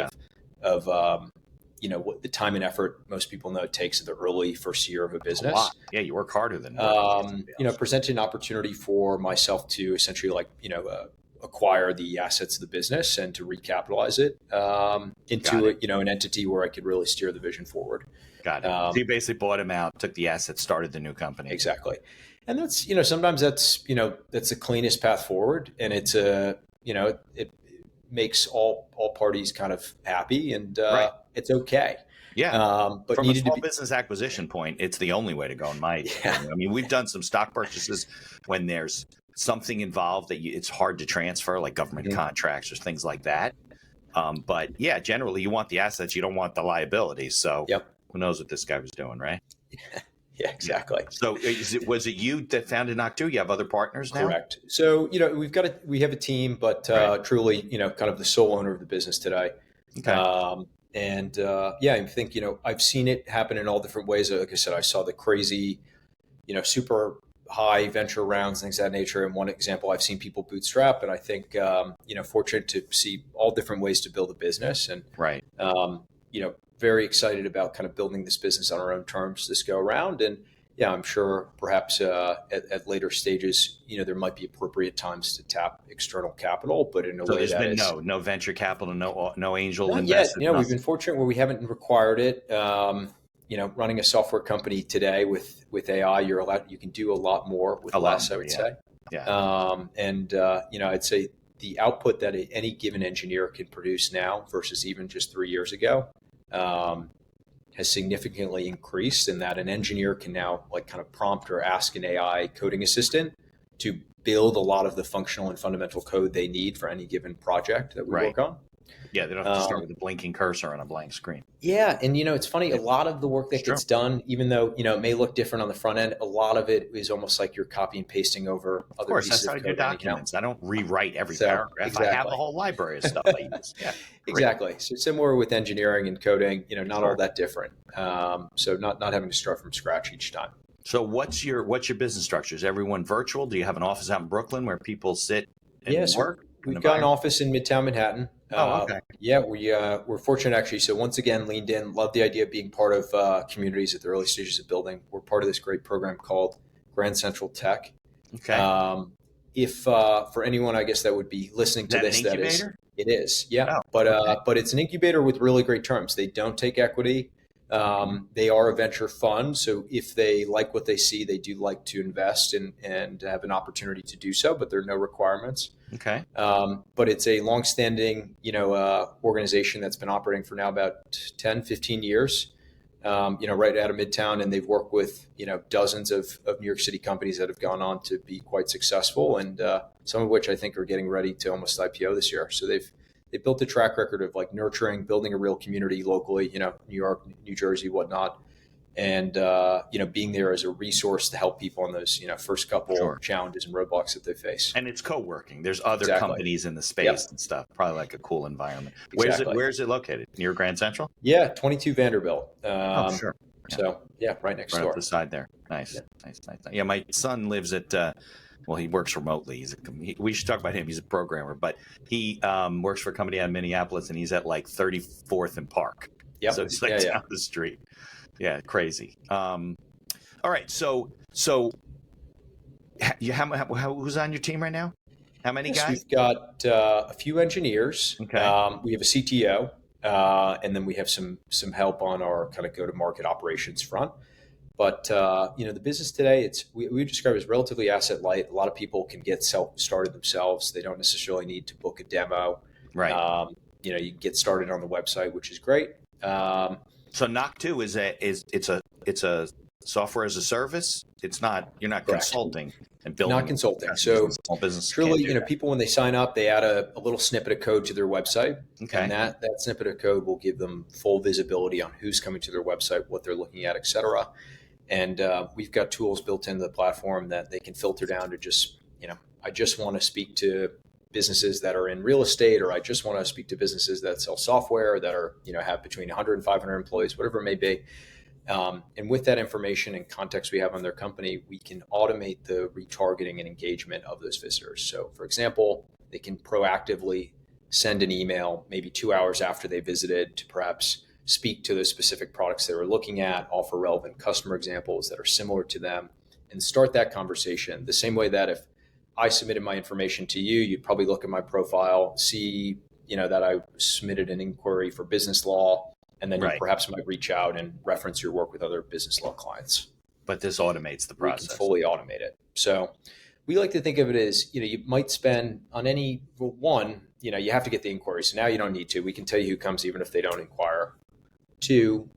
of what the time and effort most people know it takes in the early first year of a business. A lot. Yeah, you work harder than presented an opportunity for myself to essentially acquire the assets of the business and to recapitalize it into an entity where I could really steer the vision forward. Got it. So you basically bought him out, took the assets, started the new company. Exactly. And that's, sometimes that's the cleanest path forward, and it's it makes all parties kind of happy, and it's okay. Yeah. But from a small business acquisition point, it's the only way to go in my opinion. I mean, we've done some stock purchases when there's something involved that it's hard to transfer, like government contracts or things like that. But yeah, generally you want the assets, you don't want the liabilities. So who knows what this guy was doing, right? Yeah, exactly. So was it you that founded Knock 2? You have other partners now? Correct. So, we have a team, but truly, kind of the sole owner of the business today. Okay. I think, I've seen it happen in all different ways. Like I said, I saw the crazy, super high venture rounds, things of that nature. And one example, I've seen people bootstrap, and I think, fortunate to see all different ways to build a business, and, very excited about kind of building this business on our own terms this go around. And I'm sure perhaps at later stages, there might be appropriate times to tap external capital, but in a way there's been no venture capital, no angel investment. Yet. We've been fortunate where we haven't required it. Running a software company today with AI, you can do a lot more with less, I would say. Yeah. I'd say the output that any given engineer can produce now versus even just 3 years ago has significantly increased, in that an engineer can now kind of prompt or ask an AI coding assistant to build a lot of the functional and fundamental code they need for any given project that we work on. Yeah, they don't have to start with a blinking cursor on a blank screen. Yeah, and it's funny, a lot of the work that gets done, even though it may look different on the front end, a lot of it is almost like you're copy and pasting over other pieces of code. Of course, that's how I do documents. I don't rewrite every paragraph. Exactly. I have a whole library of stuff I use. Yeah, exactly. So similar with engineering and coding, not all that different. So not having to start from scratch each time. So what's your business structure? Is everyone virtual? Do you have an office out in Brooklyn where people sit and work? We've got an office in Midtown Manhattan. Okay. We're fortunate actually. So once again, leaned in, love the idea of being part of communities at the early stages of building. We're part of this great program called Grand Central Tech. Okay. If for anyone, I guess that would be listening to this, that is, it is. Yeah. Oh, but it's an incubator with really great terms. They don't take equity. They are a venture fund. So if they like what they see, they do like to invest and have an opportunity to do so, but there are no requirements. Okay. But it's a longstanding, organization that's been operating for now about 10, 15 years, right out of Midtown. And they've worked with, dozens of New York City companies that have gone on to be quite successful, and some of which I think are getting ready to almost IPO this year. So they've built a track record of nurturing, building a real community locally, New York, New Jersey, whatnot. And, being there as a resource to help people on those, first couple challenges and roadblocks that they face. And it's co-working. There's other companies in the space and stuff. Probably like a cool environment. Exactly. Where's it located? Near Grand Central? Yeah, 22 Vanderbilt. Sure. So yeah, right next Right door. up the side there. Nice. Yeah. Nice. Yeah, my son lives at, well, he works remotely. We should talk about him. He's a programmer, but he works for a company out of Minneapolis, and he's at like 34th and Park. Yep. So he's like down the street. Yeah, crazy. All right. So who's on your team right now? How many guys? We've got a few engineers. Okay. We have a CTO, and then we have some help on our kind of go-to-market operations front. But the business today, we describe it as relatively asset light. A lot of people can get started themselves. They don't necessarily need to book a demo. Right. You can get started on the website, which is great. So Knock 2 is a software as a service. It's not, you're not Correct. consulting and building. Not consulting. So small business. truly, people, when they sign up, they add a little snippet of code to their website. Okay. And that snippet of code will give them full visibility on who's coming to their website, what they're looking at, et cetera. And we've got tools built into the platform that they can filter down to just, I just want to speak to businesses that are in real estate, or I just want to speak to businesses that sell software that are, have between 100 and 500 employees, whatever it may be. And with that information and context we have on their company, we can automate the retargeting and engagement of those visitors. So, for example, they can proactively send an email maybe 2 hours after they visited to perhaps speak to the specific products they were looking at, offer relevant customer examples that are similar to them, and start that conversation. The same way that if I submitted my information to you, you'd probably look at my profile, see, that I submitted an inquiry for business law, and then you perhaps might reach out and reference your work with other business law clients. But this automates the process. We can fully automate it. So we like to think of it as, you might spend on any one, you have to get the inquiry. So now you don't need to. We can tell you who comes even if they don't inquire. Two,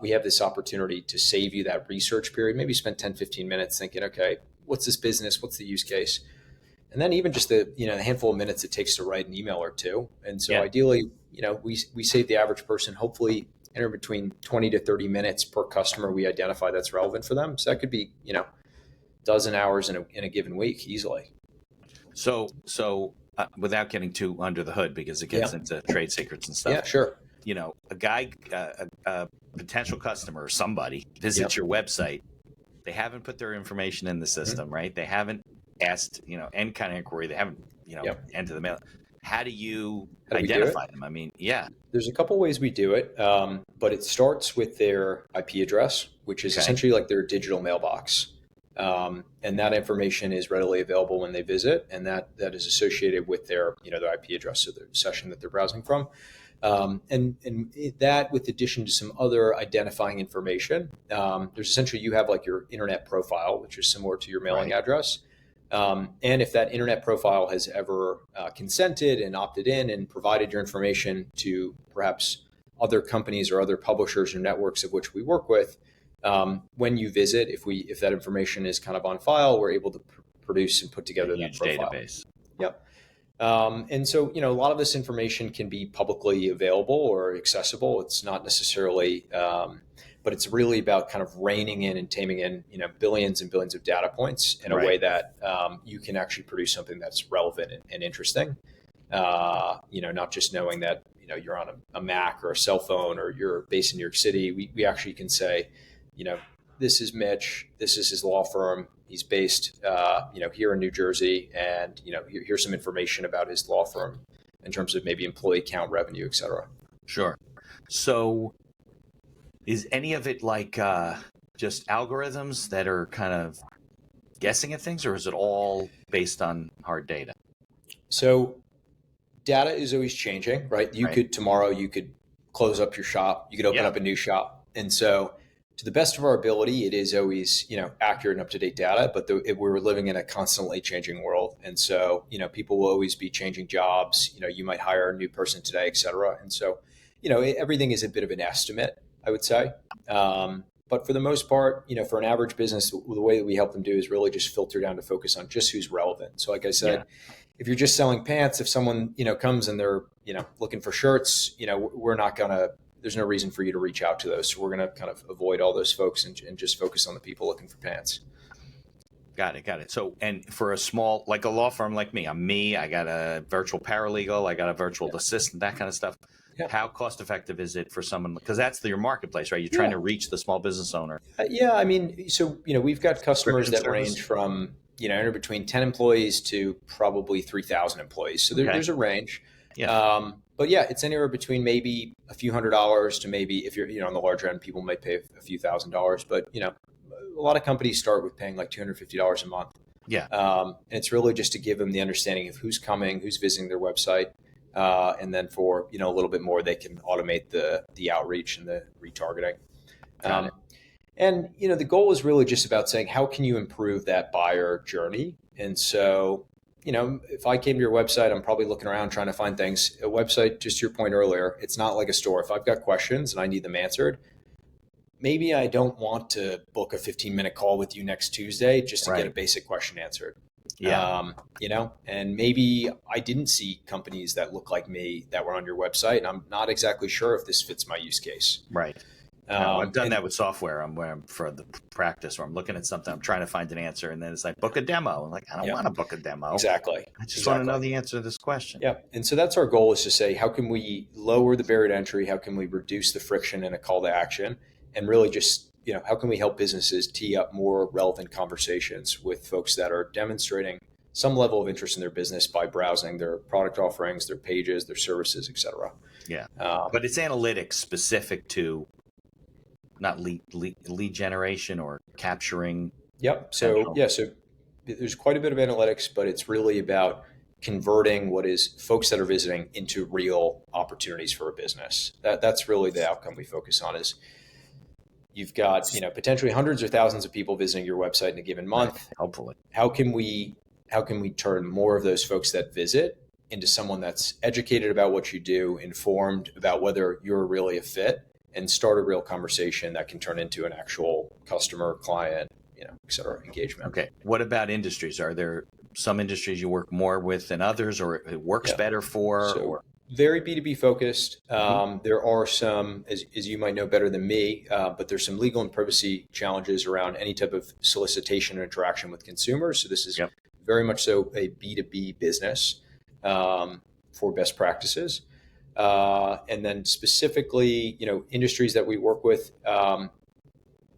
we have this opportunity to save you that research period. Maybe spend 10, 15 minutes thinking, okay, what's this business? What's the use case? And then even just the handful of minutes it takes to write an email or two. And so ideally, we save the average person hopefully anywhere between 20 to 30 minutes per customer we identify that's relevant for them. So that could be, dozen hours in a given week easily. So without getting too under the hood, because it gets into trade secrets and stuff. Yeah, sure. A potential customer or somebody visits your website. They haven't put their information in the system, right? They haven't asked, any kind of inquiry. They haven't, entered the mail. How do you identify them? I mean, there's a couple ways we do it, but it starts with their IP address, which is essentially like their digital mailbox. And that information is readily available when they visit, and that is associated with their, their IP address of the session that they're browsing from. And that, with addition to some other identifying information, there's essentially, you have like your internet profile, which is similar to your mailing address. And if that internet profile has ever consented and opted in and provided your information to perhaps other companies or other publishers or networks of which we work with, when you visit, if that information is kind of on file, we're able to produce and put together that profile. Database. Yep. And so, a lot of this information can be publicly available or accessible. It's not necessarily, but it's really about kind of reining in and taming in, billions and billions of data points in a way that you can actually produce something that's relevant and interesting. Not just knowing that, you're on a Mac or a cell phone or you're based in New York City. We actually can say, this is Mitch, this is his law firm. He's based, here in New Jersey, and here's some information about his law firm in terms of maybe employee count, revenue, et cetera. Sure. So, is any of it like just algorithms that are kind of guessing at things, or is it all based on hard data? So, data is always changing, right? Tomorrow you could close up your shop, you could open up a new shop, and so, to the best of our ability, it is always, accurate and up-to-date data, but we're living in a constantly changing world. And so, people will always be changing jobs. You might hire a new person today, et cetera. And so, everything is a bit of an estimate, I would say. But for the most part, for an average business, the way that we help them do is really just filter down to focus on just who's relevant. So like I said, if you're just selling pants, if someone, comes and they're, looking for shirts, we're not going to, there's no reason for you to reach out to those. So we're going to kind of avoid all those folks and just focus on the people looking for pants. Got it. So, and for a small, like a law firm like me, I got a virtual paralegal, I got a virtual assistant, that kind of stuff. how cost effective is it for someone? Because that's your marketplace, right? You're trying to reach the small business owner. Yeah, I mean, so we've got customers that Subscription service? range from anywhere between 10 employees to probably 3,000 employees. So there's a range. Yeah. But yeah, it's anywhere between maybe a few $100s to maybe, if you're on the larger end, people might pay a few $1,000s. But a lot of companies start with paying like $250 a month. Yeah. And it's really just to give them the understanding of who's coming, who's visiting their website. And then for, a little bit more, they can automate the outreach and the retargeting. And, the goal is really just about saying, how can you improve that buyer journey? And so, if I came to your website, I'm probably looking around trying to find things. A website, just to your point earlier, it's not like a store. If I've got questions and I need them answered, maybe I don't want to book a 15-minute call with you next Tuesday just to get a basic question answered. Yeah. And maybe I didn't see companies that look like me that were on your website, and I'm not exactly sure if this fits my use case. Right. I've done that with software. I'm for the practice where I'm looking at something, I'm trying to find an answer, and then it's like, book a demo. I'm like, I don't want to book a demo. Exactly. I just want to know the answer to this question. Yeah. And so that's our goal, is to say, how can we lower the barrier to entry? How can we reduce the friction in a call to action? And really just, how can we help businesses tee up more relevant conversations with folks that are demonstrating some level of interest in their business by browsing their product offerings, their pages, their services, et cetera. Yeah. But it's analytics specific to not lead generation or capturing. Yep. So there's quite a bit of analytics, but it's really about converting what is folks that are visiting into real opportunities for a business. That's really the outcome we focus on. Is you've got potentially hundreds or thousands of people visiting your website in a given month. Right. Hopefully, how can we turn more of those folks that visit into someone that's educated about what you do, informed about whether you're really a fit, and start a real conversation that can turn into an actual customer, client, et cetera, engagement. Okay. What about industries? Are there some industries you work more with than others, or it works better for? So, very B2B focused. There are some, as you might know better than me, but there's some legal and privacy challenges around any type of solicitation or interaction with consumers. So this is very much so a B2B business for best practices. And then specifically, industries that we work with,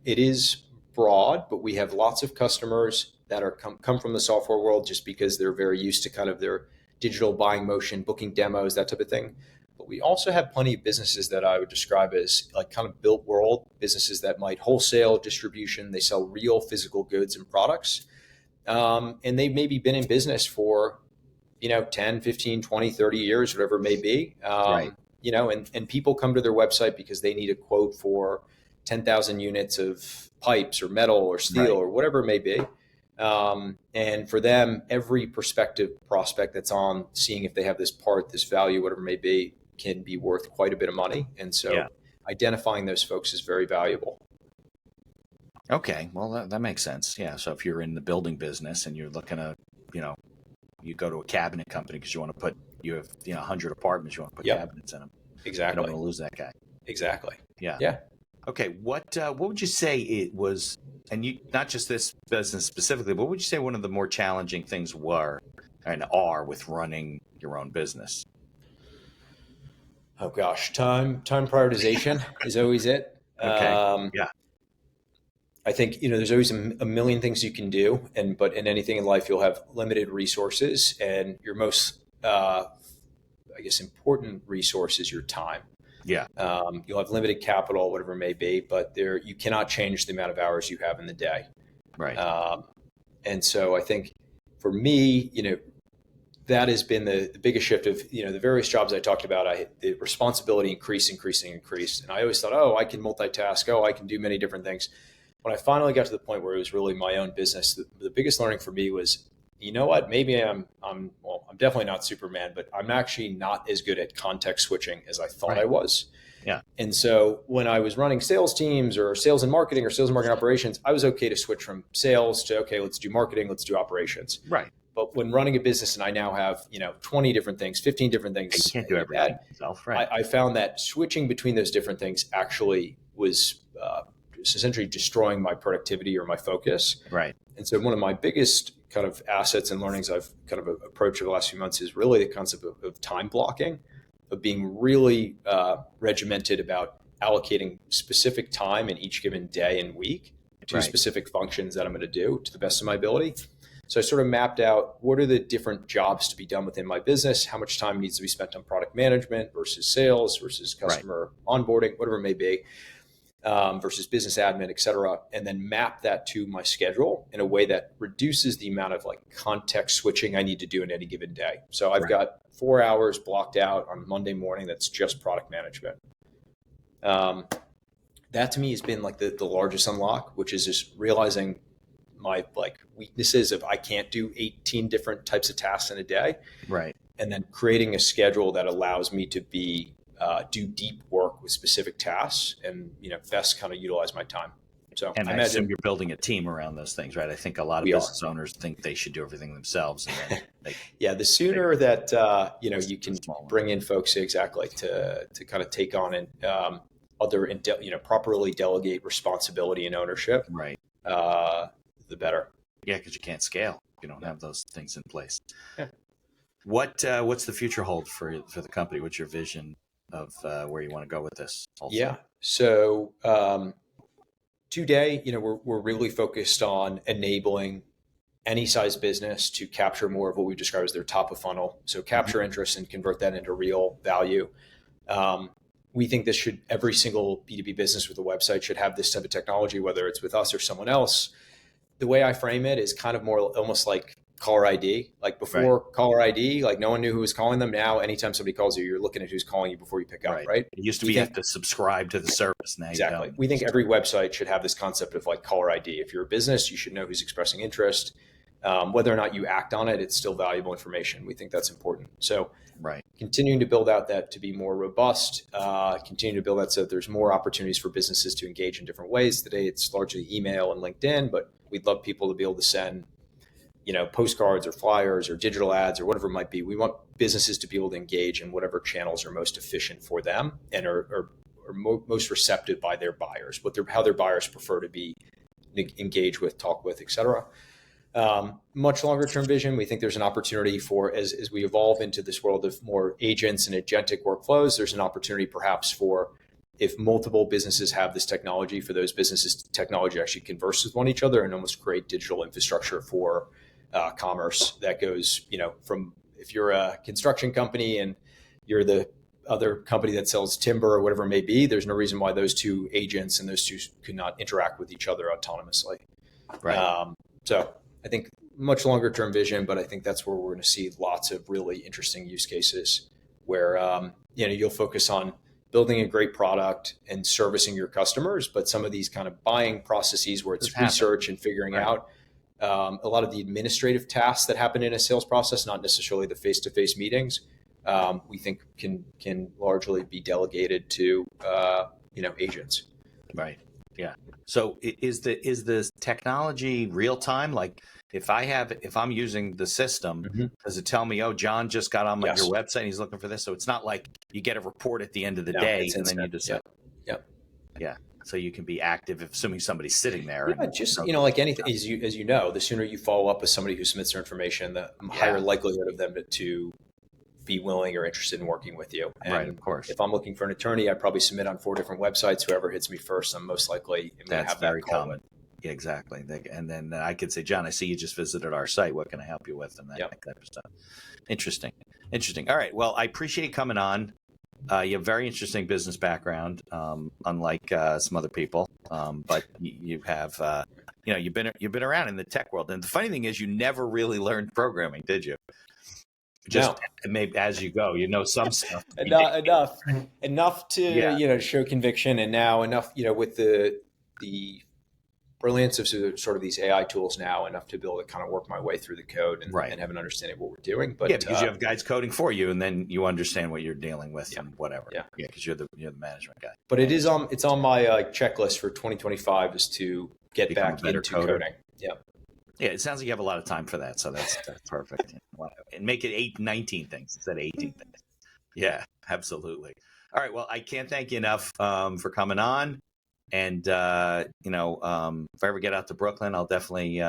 it is broad, but we have lots of customers that are come from the software world just because they're very used to kind of their digital buying motion, booking demos, that type of thing. But we also have plenty of businesses that I would describe as like kind of built world businesses that might wholesale distribution. They sell real physical goods and products. And they've maybe been in business for 10, 15, 20, 30 years, whatever it may be. And people come to their website because they need a quote for 10,000 units of pipes or metal or steel or whatever it may be. And for them, every prospective prospect that's on seeing if they have this part, this value, whatever it may be, can be worth quite a bit of money. And so identifying those folks is very valuable. Okay. Well, that makes sense. Yeah. So if you're in the building business and you're looking to, you go to a cabinet company because you have 100 apartments, you want to put cabinets in them. Exactly. You don't want to lose that guy. Exactly. Yeah. Okay. What would you say it was, and you, not just this business specifically, but what would you say one of the more challenging things were and are with running your own business? Oh gosh, time prioritization is always it. Okay. I think, there's always a million things you can do, but in anything in life, you'll have limited resources, and your most, important resource is your time. Yeah. You'll have limited capital, whatever it may be, but you cannot change the amount of hours you have in the day. Right. And so I think for me, that has been the biggest shift of, the various jobs I talked about. The responsibility increased. And I always thought, I can multitask. I can do many different things. When I finally got to the point where it was really my own business, the biggest learning for me was, you know what, maybe I'm definitely not Superman, but I'm actually not as good at context switching as I thought I was. Yeah. And so when I was running sales teams or sales and marketing operations, I was okay to switch from sales to, okay, let's do marketing, let's do operations. Right. But when running a business and I now have, 20 different things, 15 different things. You can't do everything yourself, right? I found that switching between those different things actually was essentially destroying my productivity or my focus. Right. And so one of my biggest kind of assets and learnings I've kind of approached over the last few months is really the concept of time blocking. of being really regimented about allocating specific time in each given day and week to Right. specific functions that I'm going to do to the best of my ability. So I sort of mapped out what are the different jobs to be done within my business, how much time needs to be spent on product management versus sales versus customer onboarding, whatever it may be, versus business admin, et cetera, and then map that to my schedule in a way that reduces the amount of like context switching I need to do in any given day. So I've got 4 hours blocked out on Monday morning that's just product management. That to me has been like the largest unlock, which is just realizing my like weaknesses of I can't do 18 different types of tasks in a day. Right. And then creating a schedule that allows me to be do deep work with specific tasks and best kind of utilize my time. So And I assume you're building a team around those things, right? I think a lot of business owners think they should do everything themselves. And then the sooner that you can bring in folks exactly to kind of take on and properly delegate responsibility and ownership, right, the better. Yeah, because you can't scale. You don't have those things in place. Yeah. What's the future hold for the company? What's your vision of where you want to go with this? Also? Yeah. So today, we're really focused on enabling any size business to capture more of what we describe as their top of funnel. So capture interest and convert that into real value. We think every single B2B business with a website should have this type of technology, whether it's with us or someone else. The way I frame it is kind of more almost like caller ID. Like before caller ID, like no one knew who was calling them. Now, anytime somebody calls you, you're looking at who's calling you before you pick up, right? It used to be you have to subscribe to the service. Now exactly. We think every website should have this concept of like caller ID. If you're a business, you should know who's expressing interest. Whether or not you act on it, it's still valuable information. We think that's important. So continuing to build out that to be more robust, continue to build that so that there's more opportunities for businesses to engage in different ways. Today, it's largely email and LinkedIn, but we'd love people to be able to send postcards or flyers or digital ads or whatever it might be. We want businesses to be able to engage in whatever channels are most efficient for them and are most receptive by their buyers, how their buyers prefer to be engaged with, talk with, et cetera. Much longer term vision, we think there's an opportunity for, as we evolve into this world of more agents and agentic workflows, there's an opportunity perhaps for, if multiple businesses have this technology, for those businesses, technology actually converse with one each other and almost create digital infrastructure for commerce that goes, from if you're a construction company and you're the other company that sells timber or whatever it may be, there's no reason why those two agents and those two could not interact with each other autonomously. Right. So I think much longer term vision, but I think that's where we're going to see lots of really interesting use cases where, you'll focus on building a great product and servicing your customers, but some of these kind of buying processes where it's research and figuring out a lot of the administrative tasks that happen in a sales process, not necessarily the face-to-face meetings, we think can largely be delegated to agents. Right. Yeah. So is the technology real time? Like if I'm using the system, does it tell me, oh, John just got on your website and he's looking for this? So it's not like you get a report at the end of the day and then you just yeah. So you can be active, assuming somebody's sitting there. Yeah, just like anything, as you know, the sooner you follow up with somebody who submits their information, the higher likelihood of them to be willing or interested in working with you. And right, of course. If I'm looking for an attorney, I probably submit on 4 different websites. Whoever hits me first, I'm most likely going to have very common. Yeah, exactly. And then I could say, John, I see you just visited our site. What can I help you with? And that type of stuff. Interesting. All right. Well, I appreciate you coming on. You have very interesting business background, unlike some other people. But you have, you've been around in the tech world. And the funny thing is, you never really learned programming, did you? Just maybe as you go, some stuff. enough to show conviction, and now enough with the brilliance of sort of these AI tools now, enough to be able to kind of work my way through the code and have an understanding of what we're doing. But because you have guys coding for you, and then you understand what you're dealing with and whatever. Because you're the management guy. But it is it's on my checklist for 2025 is to get back into coding. Yeah, it sounds like you have a lot of time for that, so that's perfect. And make it 19 things instead of 18 things. Yeah, absolutely. All right, well, I can't thank you enough for coming on. And, if I ever get out to Brooklyn, I'll definitely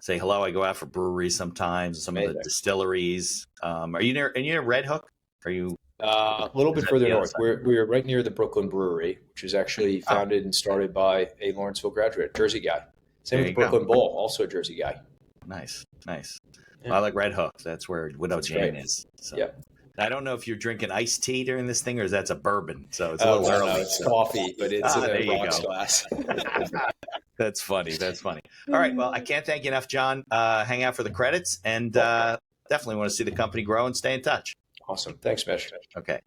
say hello. I go out for breweries sometimes, some of the distilleries. Are you near Red Hook? Are you? A little bit Is that further the other north. side? We're right near the Brooklyn Brewery, which was actually founded and started by a Lawrenceville graduate, Jersey guy. Same There with the you go. Brooklyn Bowl, also a Jersey guy. Nice. Yeah. Well, I like Red Hook. That's where Widow That's Jane right. is. So. Yep. I don't know if you're drinking iced tea during this thing or that's a bourbon. So it's a little early. No, it's coffee, but it's there in you a rocks go. glass. That's funny. All right. Well, I can't thank you enough, John. Hang out for the credits and definitely want to see the company grow and stay in touch. Awesome. Thanks, Mitch. Okay.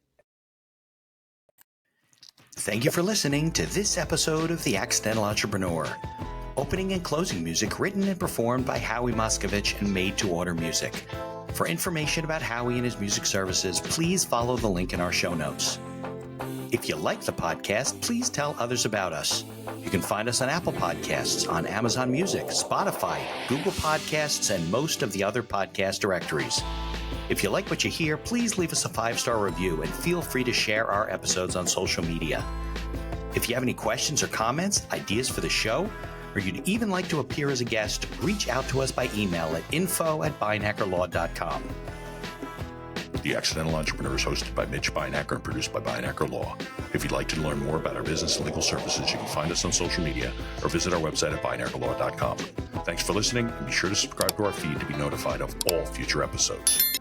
Thank you for listening to this episode of The Accidental Entrepreneur. Opening and closing music written and performed by Howie Moskovich and made to order music. For information about Howie and his music services, please follow the link in our show notes. If you like the podcast, please tell others about us. You can find us on Apple Podcasts, on Amazon Music, Spotify, Google Podcasts, and most of the other podcast directories. If you like what you hear, please leave us a 5-star review and feel free to share our episodes on social media. If you have any questions or comments, ideas for the show, or you'd even like to appear as a guest, reach out to us by email at info@beinackerlaw.com. The Accidental Entrepreneur is hosted by Mitch Beinacker and produced by Beinacker Law. If you'd like to learn more about our business and legal services, you can find us on social media or visit our website at beinackerlaw.com. Thanks for listening, and be sure to subscribe to our feed to be notified of all future episodes.